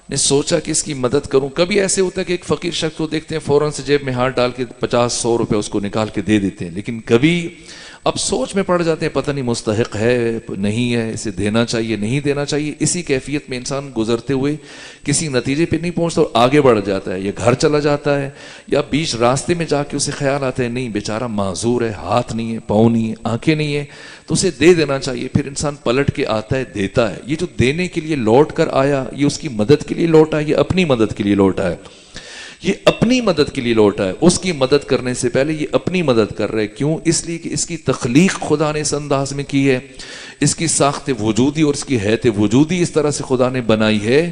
نے سوچا کہ اس کی مدد کروں. کبھی ایسے ہوتا ہے کہ ایک فقیر شخص کو دیکھتے ہیں فوراً سے جیب میں ہاتھ ڈال کے 50-100 روپے اس کو نکال کے دے دیتے ہیں, لیکن کبھی اب سوچ میں پڑ جاتے ہیں پتہ نہیں مستحق ہے نہیں ہے, اسے دینا چاہیے نہیں دینا چاہیے. اسی کیفیت میں انسان گزرتے ہوئے کسی نتیجے پہ نہیں پہنچتا اور آگے بڑھ جاتا ہے, یا گھر چلا جاتا ہے, یا بیچ راستے میں جا کے اسے خیال آتا ہے نہیں بیچارہ معذور ہے, ہاتھ نہیں ہے, پاؤں نہیں ہے, آنکھیں نہیں ہے, تو اسے دے دینا چاہیے. پھر انسان پلٹ کے آتا ہے دیتا ہے. یہ جو دینے کے لیے لوٹ کر آیا یہ اس کی مدد کے لیے لوٹا, یہ اپنی مدد کے لیے لوٹا ہے, یہ اپنی مدد کے لیے لوٹا ہے. اس کی مدد کرنے سے پہلے یہ اپنی مدد کر رہے. کیوں؟ اس لیے کہ اس کی تخلیق خدا نے اس انداز میں کی ہے, اس کی ساخت وجودی اور اس کی حیت وجودی اس طرح سے خدا نے بنائی ہے.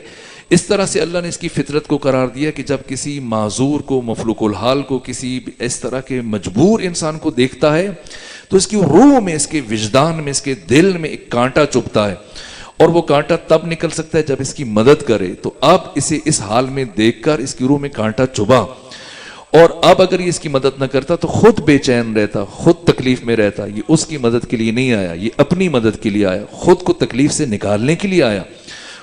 اس طرح سے اللہ نے اس کی فطرت کو قرار دیا کہ جب کسی معذور کو, مفلوق الحال کو, کسی اس طرح کے مجبور انسان کو دیکھتا ہے تو اس کی روح میں, اس کے وجدان میں, اس کے دل میں ایک کانٹا چبھتا ہے, اور وہ کانٹا تب نکل سکتا ہے جب اس کی مدد کرے. تو اب اسے اس حال میں دیکھ کر اس کی روح میں کانٹا چبھا, اور اب اگر یہ اس کی مدد نہ کرتا تو خود بے چین رہتا, خود تکلیف میں رہتا. یہ اس کی مدد کے لیے نہیں آیا, یہ اپنی مدد کے لیے آیا, خود کو تکلیف سے نکالنے کے لیے آیا,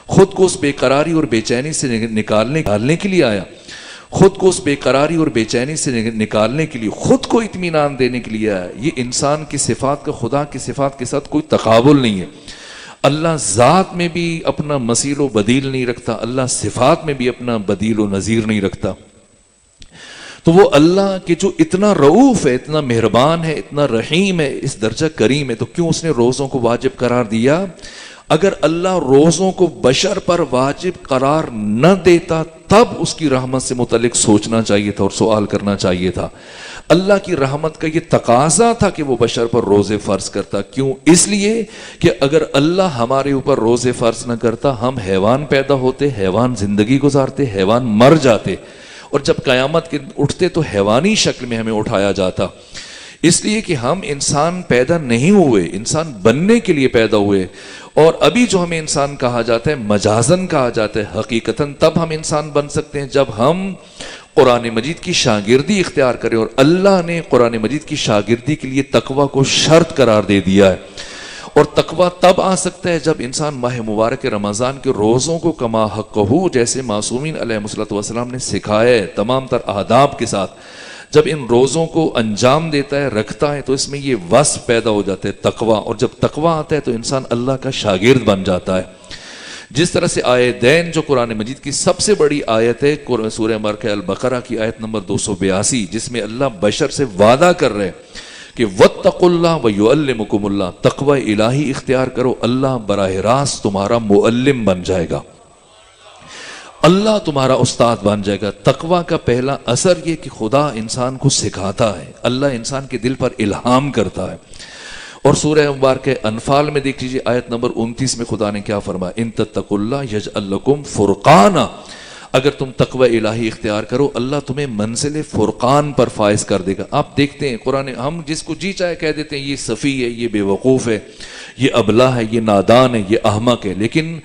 خود کو اس بے قراری اور بے چینی سے نکالنے کے لیے آیا, خود کو اس بے قراری اور بے چینی سے نکالنے کے لیے, خود کو اطمینان دینے کے لیے آیا. یہ انسان کی صفات کا خدا کی صفات کے ساتھ کوئی تقابل نہیں ہے. اللہ ذات میں بھی اپنا مثیل و بدیل نہیں رکھتا, اللہ صفات میں بھی اپنا بدیل و نظیر نہیں رکھتا. تو وہ اللہ کہ جو اتنا رؤوف ہے, اتنا مہربان ہے, اتنا رحیم ہے, اس درجہ کریم ہے, تو کیوں اس نے روزوں کو واجب قرار دیا؟ اگر اللہ روزوں کو بشر پر واجب قرار نہ دیتا تب اس کی رحمت سے متعلق سوچنا چاہیے تھا اور سوال کرنا چاہیے تھا. اللہ کی رحمت کا یہ تقاضا تھا کہ وہ بشر پر روزے فرض کرتا. کیوں؟ اس لیے کہ اگر اللہ ہمارے اوپر روزے فرض نہ کرتا ہم حیوان پیدا ہوتے, حیوان زندگی گزارتے, حیوان مر جاتے, اور جب قیامت کے اٹھتے تو حیوانی شکل میں ہمیں اٹھایا جاتا. اس لیے کہ ہم انسان پیدا نہیں ہوئے, انسان بننے کے لیے پیدا ہوئے. اور ابھی جو ہمیں انسان کہا جاتا ہے مجازن کہا جاتا ہے, حقیقتاً تب ہم انسان بن سکتے ہیں جب ہم قرآن مجید کی شاگردی اختیار کریں. اور اللہ نے قرآن مجید کی شاگردی کے لیے تقوی کو شرط قرار دے دیا ہے. اور تقوی تب آ سکتا ہے جب انسان ماہ مبارک رمضان کے روزوں کو کما حقہ, جیسے معصومین علیہ السلام نے سکھایا ہے تمام تر آداب کے ساتھ, جب ان روزوں کو انجام دیتا ہے, رکھتا ہے, تو اس میں یہ وصف پیدا ہو جاتا ہے تقوی. اور جب تقوی آتا ہے تو انسان اللہ کا شاگرد بن جاتا ہے. جس طرح سے آیتین جو قرآن مجید کی سب سے بڑی آیت ہے سورہ مبارکہ البقرہ کی آیت نمبر 282, جس میں اللہ بشر سے وعدہ کر رہے کہ واتقوا اللہ ویعلمکم اللہ, تقوی الہی اختیار کرو, اللہ براہ راست تمہارا معلم بن جائے گا, اللہ تمہارا استاد بن جائے گا. تقوی کا پہلا اثر یہ کہ خدا انسان کو سکھاتا ہے, اللہ انسان کے دل پر الہام کرتا ہے. اور سورہ مبارکہ انفال میں دیکھ لیجیے آیت نمبر 29 میں خدا نے کیا فرمایا, ان تتقوا اللہ یجعل لکم فرقانا, اگر تم تقوی الہی اختیار کرو اللہ تمہیں منزل فرقان پر فائز کر دے گا. آپ دیکھتے ہیں قرآن, ہم جس کو جی چاہے کہہ دیتے ہیں یہ سفیہ ہے, یہ بے وقوف ہے, یہ ابلہ ہے, یہ نادان ہے, یہ احمق ہے, لیکن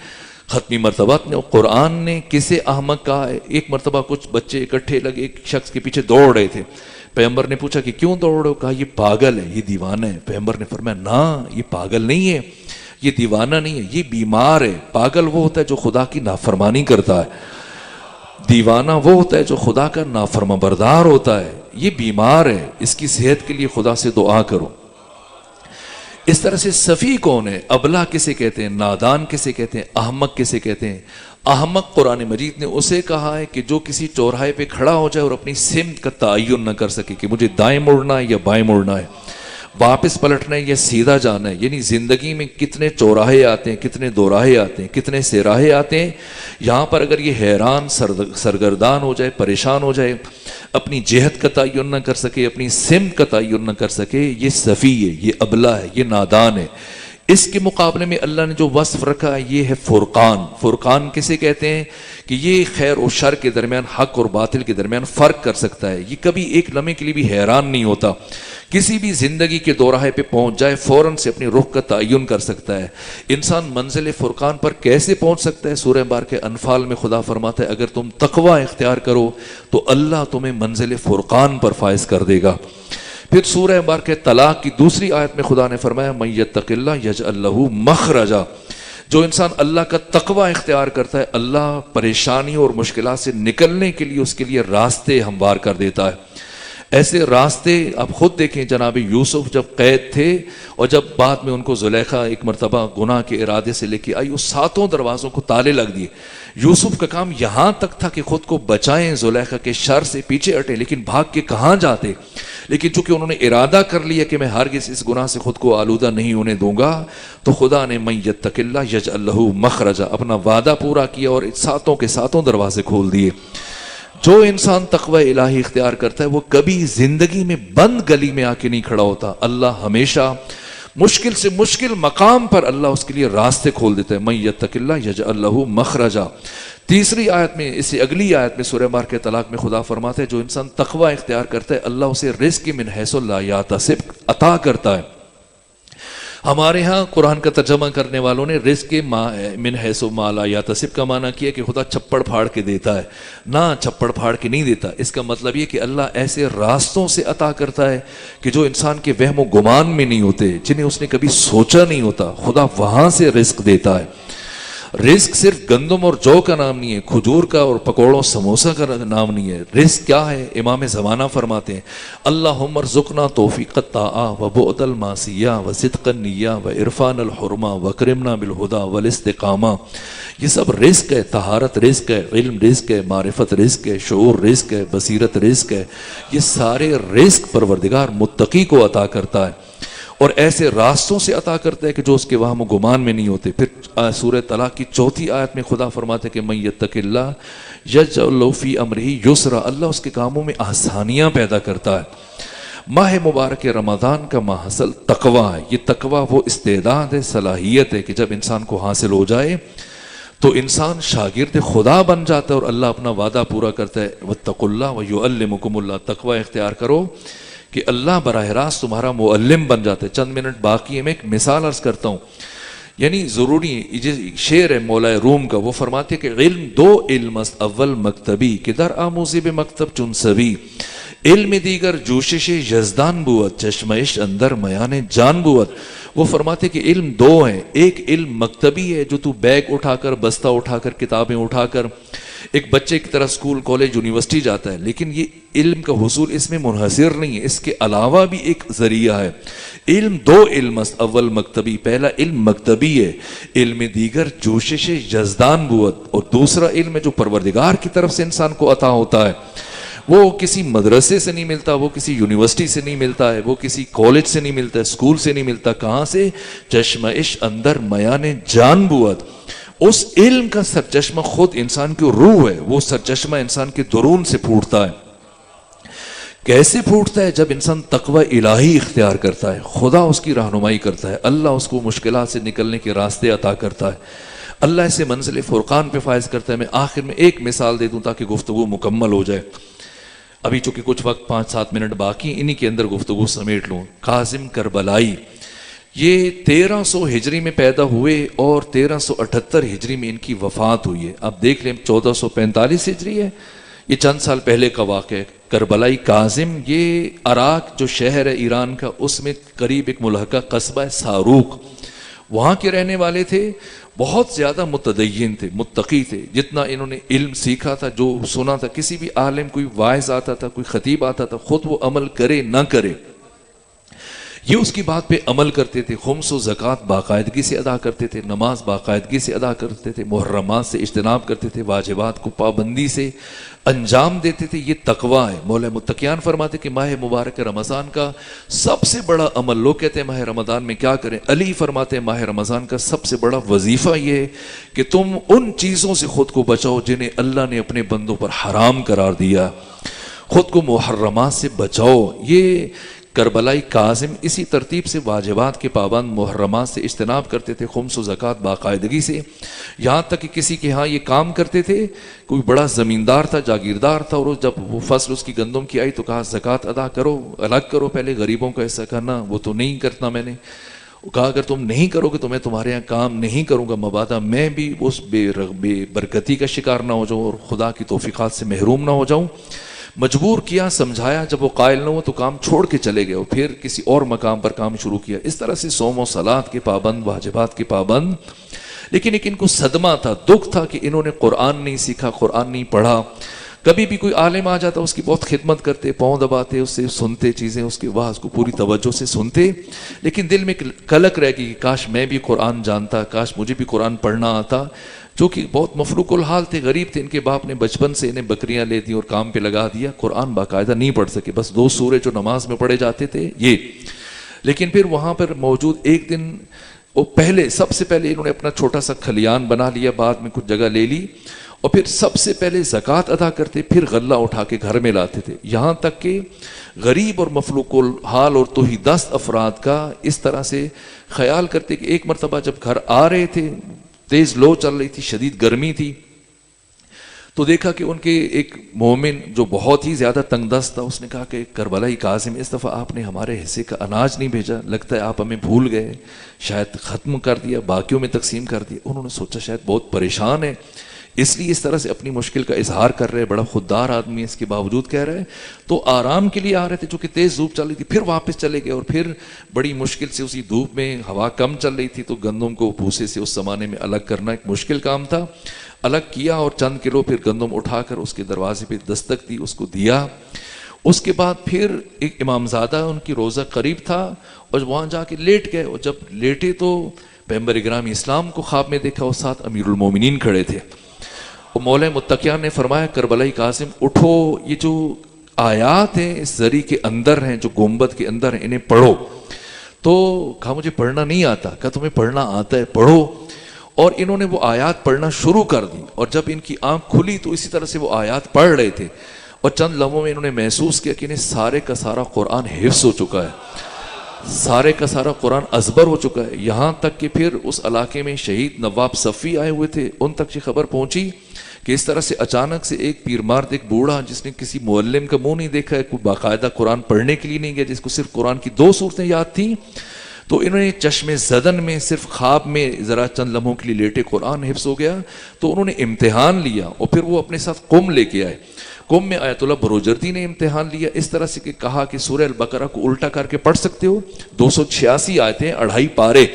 ختمی مرتبات میں قرآن نے کسے احمق کہا ہے؟ ایک مرتبہ کچھ بچے اکٹھے لگے ایک شخص کے پیچھے دوڑ رہے تھے, پیغمبر نے پوچھا کہ کیوں دوڑ رہے ہو؟ کہا یہ پاگل ہے, یہ دیوانہ ہے. پیغمبر نے فرمایا نا, یہ پاگل نہیں ہے, یہ دیوانہ نہیں ہے, یہ بیمار ہے. پاگل وہ ہوتا ہے جو خدا کی نافرمانی کرتا ہے, دیوانہ وہ ہوتا ہے جو خدا کا نافرما بردار ہوتا ہے. یہ بیمار ہے, اس کی صحت کے لیے خدا سے دعا کرو. اس طرح سے صفی کون ہے, ابلہ کسے کہتے ہیں, نادان کسے کہتے ہیں, احمق کسے کہتے ہیں؟ احمق قرآن مجید نے اسے کہا ہے کہ جو کسی چوراہے پہ کھڑا ہو جائے اور اپنی سمت کا تعین نہ کر سکے کہ مجھے دائیں مڑنا ہے یا بائیں مڑنا ہے, واپس پلٹنا ہے یا سیدھا جانا ہے. یعنی زندگی میں کتنے چوراہے آتے ہیں, کتنے دوراہے آتے ہیں, کتنے سراہے آتے ہیں. یہاں پر اگر یہ حیران سرگردان ہو جائے, پریشان ہو جائے, اپنی جہت کا تعین نہ کر سکے, اپنی سمت کا تعین نہ کر سکے, یہ صفی ہے, یہ ابلہ ہے, یہ نادان ہے. اس کے مقابلے میں اللہ نے جو وصف رکھا ہے یہ ہے فرقان. فرقان کسے کہتے ہیں کہ یہ خیر و شر کے درمیان, حق اور باطل کے درمیان فرق کر سکتا ہے. یہ کبھی ایک لمحے کے لیے بھی حیران نہیں ہوتا, کسی بھی زندگی کے دوراہے پہ پہنچ جائے فوراً سے اپنی رخ کا تعین کر سکتا ہے. انسان منزل فرقان پر کیسے پہنچ سکتا ہے؟ سورہ مبارکہ انفال میں خدا فرماتا ہے اگر تم تقوی اختیار کرو تو اللہ تمہیں منزل فرقان پر فائز کر دے گا. پھر سورہ مبارکہ طلاق کی دوسری آیت میں خدا نے فرمایا من یتق اللہ یجعل لہ مخرجا, جو انسان اللہ کا تقوی اختیار کرتا ہے اللہ پریشانیوں اور مشکلات سے نکلنے کے لیے اس کے لیے راستے ہموار کر دیتا ہے. ایسے راستے آپ خود دیکھیں، جناب یوسف جب قید تھے اور جب بعد میں ان کو زلیخا ایک مرتبہ گناہ کے ارادے سے لے کے آئی، اس ساتوں دروازوں کو تالے لگ دیے. یوسف کا کام یہاں تک تھا کہ خود کو بچائیں زلیخا کے شر سے، پیچھے ہٹے، لیکن بھاگ کے کہاں جاتے. لیکن چونکہ انہوں نے ارادہ کر لیا کہ میں ہرگز اس گناہ سے خود کو آلودہ نہیں ہونے دوں گا، تو خدا نے من یتق اللہ یجعل لہ مخرجا اپنا وعدہ پورا کیا اور ساتوں کے ساتوں دروازے کھول دیے. جو انسان تقوی الہی اختیار کرتا ہے وہ کبھی زندگی میں بند گلی میں آ کے نہیں کھڑا ہوتا. اللہ ہمیشہ مشکل سے مشکل مقام پر اللہ اس کے لیے راستے کھول دیتا ہے. من یتق اللہ یجعل لہ مخرجا. تیسری آیت میں، اس سے اگلی آیت میں سورہ مارکہ طلاق میں خدا فرماتا ہے جو انسان تقوی اختیار کرتا ہے اللہ اسے رزق من حیث لا یحتسب عطا کرتا ہے. ہمارے ہاں قرآن کا ترجمہ کرنے والوں نے رزق من حیث ما لا یحتسب کا معنی کیا کہ خدا چھپڑ پھاڑ کے دیتا ہے. نہ، چھپڑ پھاڑ کے نہیں دیتا. اس کا مطلب یہ کہ اللہ ایسے راستوں سے عطا کرتا ہے کہ جو انسان کے وہم و گمان میں نہیں ہوتے، جنہیں اس نے کبھی سوچا نہیں ہوتا، خدا وہاں سے رزق دیتا ہے. رزق صرف گندم اور جو کا نام نہیں ہے، کھجور کا اور پکوڑوں سموسہ کا نام نہیں ہے. رزق کیا ہے؟ امام زمانہ فرماتے ہیں اللہم ارزقنا توفیق الطاعہ و بعد المعصیہ و صدق النیہ و عرفان الحرمہ و کرمنا بالہدی والاستقامہ. یہ سب رزق ہے. طہارت رزق ہے، علم رزق ہے، معرفت رزق ہے، شعور رزق ہے، بصیرت رزق ہے. یہ سارے رزق پروردگار متقی کو عطا کرتا ہے اور ایسے راستوں سے عطا کرتا ہے کہ جو اس کے وہم و گمان میں نہیں ہوتے. پھر سورہ طلاق کی چوتھی آیت میں خدا فرماتے ہیں کہ من یتق اللہ یجعل لہ فی امرہ یسرا. اللہ اس کے کاموں میں آسانیاں پیدا کرتا ہے. ماہ مبارک رمضان کا ماحصل تقوی ہے. یہ تقوی وہ استعداد ہے، صلاحیت ہے کہ جب انسان کو حاصل ہو جائے تو انسان شاگرد خدا بن جاتا ہے اور اللہ اپنا وعدہ پورا کرتا ہے. واتقوا اللہ ویعلمکم اللہ. تقوی اختیار کرو کہ اللہ براہ راست تمہارا معلم بن جاتا ہے. چند منٹ باقی ہے، میں ایک مثال عرض کرتا ہوں. یعنی ضروری شعر ہے مولا روم کا، وہ فرماتے ہیں کہ علم دو علم است اول مکتبی کہ در آموزی بے مکتب چون سوی. علم دیگر جوشش یزدان بود چشمش اندر میان جان بود. وہ فرماتے کہ علم دو ہیں. ایک علم مکتبی ہے جو تو بیگ اٹھا کر، بستہ اٹھا کر، کتابیں اٹھا کر ایک بچے کی طرح سکول، کالج، یونیورسٹی جاتا ہے، لیکن یہ علم کا حصول اس میں منحصر نہیں ہے، اس کے علاوہ بھی ایک ذریعہ ہے. علم دو علم است اول مکتبی. پہلا علم مکتبی ہے، علم دیگر جوشش یزدان بود. اور دوسرا علم ہے جو پروردگار کی طرف سے انسان کو عطا ہوتا ہے. وہ کسی مدرسے سے نہیں ملتا، وہ کسی یونیورسٹی سے نہیں ملتا ہے، وہ کسی کالج سے نہیں ملتا ہے، اسکول سے نہیں ملتا. کہاں سے؟ چشمش اندر میان جان بود. اس علم کا سرچشمہ خود انسان کی روح ہے. وہ سرچشمہ انسان کے درون سے پھوٹتا ہے. کیسے پھوٹتا ہے؟ جب انسان تقوی الہی اختیار کرتا ہے، خدا اس کی رہنمائی کرتا ہے، اللہ اس کو مشکلات سے نکلنے کے راستے عطا کرتا ہے، اللہ اسے منزل فرقان پہ فائز کرتا ہے. میں آخر میں ایک مثال دے دوں تاکہ گفتگو مکمل ہو جائے. ابھی چونکہ کچھ وقت 5-7 منٹ باقی، انہی کے اندر گفتگو سمیٹ لوں. کاظم کربلائی یہ 1300 ہجری میں پیدا ہوئے اور 1378 ہجری میں ان کی وفات ہوئی ہے. اب دیکھ لیں 1445 ہجری ہے، یہ چند سال پہلے کا واقعہ ہے. کربلائی کاظم یہ عراق جو شہر ہے ایران کا، اس میں قریب ایک ملحقہ قصبہ ہے ساروق، وہاں کے رہنے والے تھے. بہت زیادہ متدین تھے، متقی تھے. جتنا انہوں نے علم سیکھا تھا، جو سنا تھا، کسی بھی عالم، کوئی واعظ آتا تھا، کوئی خطیب آتا تھا، خود وہ عمل کرے نہ کرے، یہ اس کی بات پہ عمل کرتے تھے. خمس و زکوٰۃ باقاعدگی سے ادا کرتے تھے، نماز باقاعدگی سے ادا کرتے تھے، محرمات سے اجتناب کرتے تھے، واجبات کو پابندی سے انجام دیتے تھے. یہ تقوی ہے. مولا متقیان فرماتے کہ ماہ مبارک رمضان کا سب سے بڑا عمل، لوگ کہتے ہیں ماہ رمضان میں کیا کریں، علی فرماتے ہیں ماہ رمضان کا سب سے بڑا وظیفہ یہ ہے کہ تم ان چیزوں سے خود کو بچاؤ جنہیں اللہ نے اپنے بندوں پر حرام قرار دیا، خود کو محرمات سے بچاؤ. یہ کربلائی کاظم اسی ترتیب سے واجبات کے پابند، محرمات سے اجتناب کرتے تھے، خمس و زکوٰۃ باقاعدگی سے. یہاں تک کہ کسی کے ہاں یہ کام کرتے تھے، کوئی بڑا زمیندار تھا، جاگیردار تھا، اور جب وہ فصل اس کی گندم کی آئی تو کہا زکوٰۃ ادا کرو، الگ کرو پہلے، غریبوں کا ایسا کرنا وہ تو نہیں کرتا میں نے. کہا اگر تم نہیں کرو گے تو میں تمہارے یہاں کام نہیں کروں گا، مبادا میں بھی اس بے برکتی کا شکار نہ ہو جاؤں اور خدا کی توفیقات سے محروم نہ ہو جاؤں. مجبور کیا، سمجھایا، جب وہ قائل نہ ہو تو کام چھوڑ کے چلے گئے اور پھر کسی اور مقام پر کام شروع کیا. اس طرح سے صوم و صلات کے پابند، واجبات کے پابند لیکن ایک ان کو صدمہ تھا، دکھ تھا کہ انہوں نے قرآن نہیں سیکھا، قرآن نہیں پڑھا. کبھی بھی کوئی عالم آ جاتا اس کی بہت خدمت کرتے، پاؤں دباتے، اس سے سنتے چیزیں، اس کے واعظ کو پوری توجہ سے سنتے، لیکن دل میں کلک رہ گئی کہ کاش میں بھی قرآن جانتا، کاش مجھے بھی قرآن پڑھنا آتا. جو کہ بہت مفلوق الحال تھے، غریب تھے، ان کے باپ نے بچپن سے انہیں بکریاں لے دی اور کام پہ لگا دیا. قرآن باقاعدہ نہیں پڑھ سکے، بس 2 سورے جو نماز میں پڑھے جاتے تھے یہ. لیکن پھر وہاں پر موجود ایک دن وہ سب سے پہلے انہوں نے اپنا چھوٹا سا کھلیان بنا لیا، بعد میں کچھ جگہ لے لی، اور پھر سب سے پہلے زکوٰۃ ادا کرتے، پھر غلہ اٹھا کے گھر میں لاتے تھے. یہاں تک کہ غریب اور مفلوق الحال اور توحید دست افراد کا اس طرح سے خیال کرتے کہ ایک مرتبہ جب گھر آ رہے تھے، تیز لو چل رہی تھی، شدید گرمی تھی، تو دیکھا کہ ان کے ایک مومن جو بہت ہی زیادہ تنگ دست تھا، اس نے کہا کہ کربلائی کاظم، اس دفعہ آپ نے ہمارے حصے کا اناج نہیں بھیجا، لگتا ہے آپ ہمیں بھول گئے، شاید ختم کر دیا، باقیوں میں تقسیم کر دیا. انہوں نے سوچا شاید بہت پریشان ہے، اس لیے اس طرح سے اپنی مشکل کا اظہار کر رہے، بڑا خوددار آدمی اس کے باوجود کہہ رہے. تو آرام کے لیے آ رہے تھے، چونکہ تیز دھوپ چل رہی تھی، پھر واپس چلے گئے، اور پھر بڑی مشکل سے اسی دھوپ میں، ہوا کم چل رہی تھی تو گندم کو بھوسے سے اس زمانے میں الگ کرنا ایک مشکل کام تھا. الگ کیا اور چند کلو پھر گندم اٹھا کر اس کے دروازے پہ دستک دی، اس کو دیا. اس کے بعد پھر ایک امامزادہ، ان کی روزہ قریب تھا، اور وہاں جا کے لیٹ گئے، اور جب لیٹے تو پیغمبر گرامی اسلام کو خواب میں دیکھا، اور ساتھ امیر المومنین کھڑے تھے. مولا متقیان نے فرمایا کربلائی قاسم اٹھو، یہ جو آیات ہیں اس زری کے اندر ہیں، جو گنبد کے اندر ہیں، انہیں پڑھو. تو کہا مجھے پڑھنا نہیں آتا. کہا تمہیں پڑھنا آتا ہے، پڑھو. اور انہوں نے وہ آیات پڑھنا شروع کر دی، اور جب ان کی آنکھ کھلی تو اسی طرح سے وہ آیات پڑھ رہے تھے، اور چند لمحوں میں انہوں نے محسوس کیا کہ انہیں سارے کا سارا قرآن حفظ ہو چکا ہے، سارے کا سارا قرآن ازبر ہو چکا ہے. یہاں تک کہ پھر اس علاقے میں شہید نواب صفی آئے ہوئے تھے، ان تک یہ خبر پہنچی کہ اس طرح سے اچانک سے ایک پیر مرد، ایک بوڑھا جس نے کسی معلم کا منہ نہیں دیکھا ہے، کوئی باقاعدہ قرآن پڑھنے کے لیے نہیں گیا، جس کو صرف قرآن کی 2 سورتیں یاد تھیں، تو انہوں نے چشم زدن میں صرف خواب میں ذرا چند لمحوں کے لیے لیٹے، قرآن حفظ ہو گیا. تو انہوں نے امتحان لیا، اور پھر وہ اپنے ساتھ قم لے کے آئے. قم میں آیت اللہ بروجردی نے امتحان لیا، اس طرح سے کہ کہا کہ سورہ البقرہ کو الٹا کر کے پڑھ سکتے ہو، 286 آیتیں، 2.5 پارے،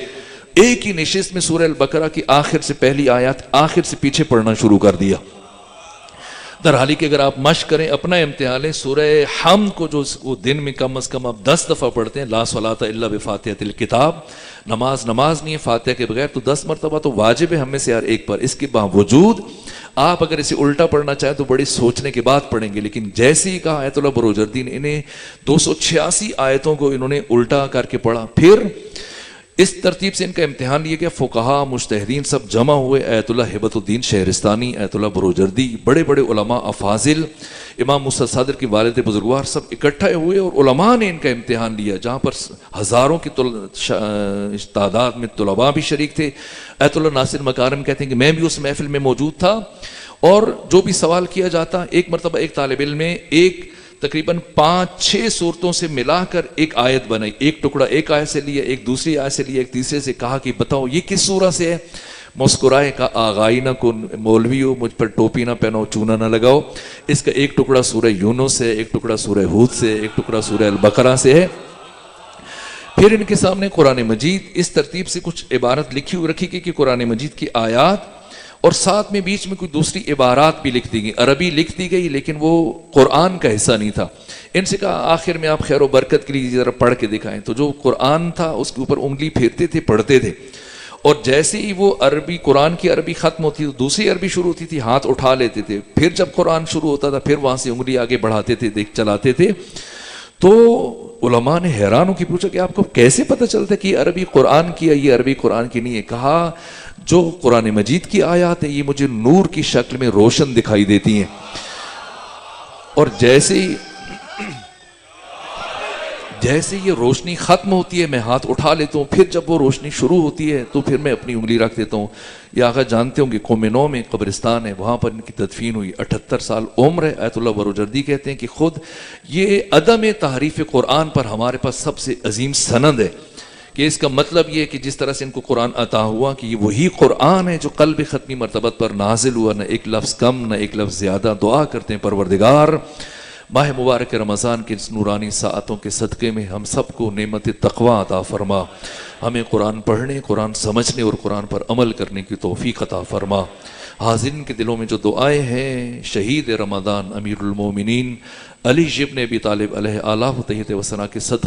ایک ہی نشست میں سورہ البقرہ کی آخر سے پہلی آیات آخر سے پیچھے پڑھنا شروع کر دیا. در حالی کہ اگر آپ مشق کریں، اپنا امتحان لیں، سورہ حمد کو جو وہ دن میں کم از کم آپ 10 دفعہ پڑھتے ہیں، لا صلاۃ الا بفاتحۃ الکتاب، نماز نہیں ہے فاتحہ کے بغیر، تو 10 مرتبہ تو واجب ہے ہم میں سے ہر ایک پر. اس کے باوجود آپ اگر اسے الٹا پڑھنا چاہیں تو بڑی سوچنے کے بعد پڑھیں گے. لیکن جیسے ہی کہا آیت اللہ بروجردی نے، انہیں 286 آیتوں کو انہوں نے الٹا کر کے پڑھا. پھر اس ترتیب سے ان کا امتحان لیا گیا. فقہا مجتہدین سب جمع ہوئے، آیت اللہ ہبت الدین شہرستانی، آیت اللہ بروجردی، بڑے بڑے علماء افاضل، امام موسیٰ صادر کی والد بزرگوار، سب اکٹھے ہوئے اور علماء نے ان کا امتحان لیا، جہاں پر ہزاروں کی تعداد میں طلباء بھی شریک تھے. آیت اللہ ناصر مکارم کہتے ہیں کہ میں بھی اس محفل میں موجود تھا، اور جو بھی سوال کیا جاتا، ایک مرتبہ ایک طالب علم نے تقریباً 5-6 صورتوں سے ملا کر ایک آیت بنائی، ایک ٹکڑا ایک آیت سے لیا، ایک دوسری آیت سے لیا، ایک تیسرے سے، کہا کہ بتاؤ یہ کس سورہ سے ہے. مسکرائے، کا آغائی نہ کن مولوی ہو، مجھ پر ٹوپی نہ پہنو، چونا نہ لگاؤ. اس کا ایک ٹکڑا سورہ یونس سے، ایک ٹکڑا سورہ ہود سے، ایک ٹکڑا سورہ البقرہ سے ہے. پھر ان کے سامنے قرآن مجید اس ترتیب سے کچھ عبارت لکھی ہوئی رکھی گئی کہ قرآن مجید کی آیات، اور ساتھ میں بیچ میں کوئی دوسری عبارات بھی لکھ دی گئی، عربی لکھ دی گئی، لیکن وہ قرآن کا حصہ نہیں تھا. ان سے کہا آخر میں آپ خیر و برکت کے لیے ذرا پڑھ کے دکھائیں. تو جو قرآن تھا اس کے اوپر انگلی پھیرتے تھے، پڑھتے تھے، اور جیسے ہی وہ عربی، قرآن کی عربی ختم ہوتی تو دوسری عربی شروع ہوتی تھی، ہاتھ اٹھا لیتے تھے. پھر جب قرآن شروع ہوتا تھا پھر وہاں سے انگلی آگے بڑھاتے تھے، چلاتے تھے. تو علماء نے حیران ہو کے پوچھا کہ آپ کو کیسے پتہ چلتا ہے کہ یہ عربی قرآن کی ہے، یہ عربی قرآن کی نہیں ہے؟ کہا جو قرآن مجید کی آیات ہیں یہ مجھے نور کی شکل میں روشن دکھائی دیتی ہیں، اور جیسے یہ روشنی ختم ہوتی ہے میں ہاتھ اٹھا لیتا ہوں، پھر جب وہ روشنی شروع ہوتی ہے تو پھر میں اپنی انگلی رکھ دیتا ہوں. یہ آقا جانتے ہوں گے قوم نو میں قبرستان ہے، وہاں پر ان کی تدفین ہوئی، 78 سال عمر ہے. آیت اللہ بروجردی کہتے ہیں کہ خود یہ عدم تحریف قرآن پر ہمارے پاس سب سے عظیم سند ہے، کہ اس کا مطلب یہ ہے کہ جس طرح سے ان کو قرآن عطا ہوا کہ یہ وہی قرآن ہے جو قلب ختمی مرتبت پر نازل ہوا، نہ ایک لفظ کم نہ ایک لفظ زیادہ. دعا کرتے ہیں پروردگار ماہ مبارک رمضان کی اس نورانی ساعتوں کے صدقے میں ہم سب کو نعمت تقوی عطا فرما، ہمیں قرآن پڑھنے، قرآن سمجھنے اور قرآن پر عمل کرنے کی توفیق عطا فرما۔ حاضرین کے دلوں میں جو دعائیں ہیں شہید رمضان امیر المومنین علی ابن ابی طالب علیہ آلہ و تحیۃ و ثنا کے صدقے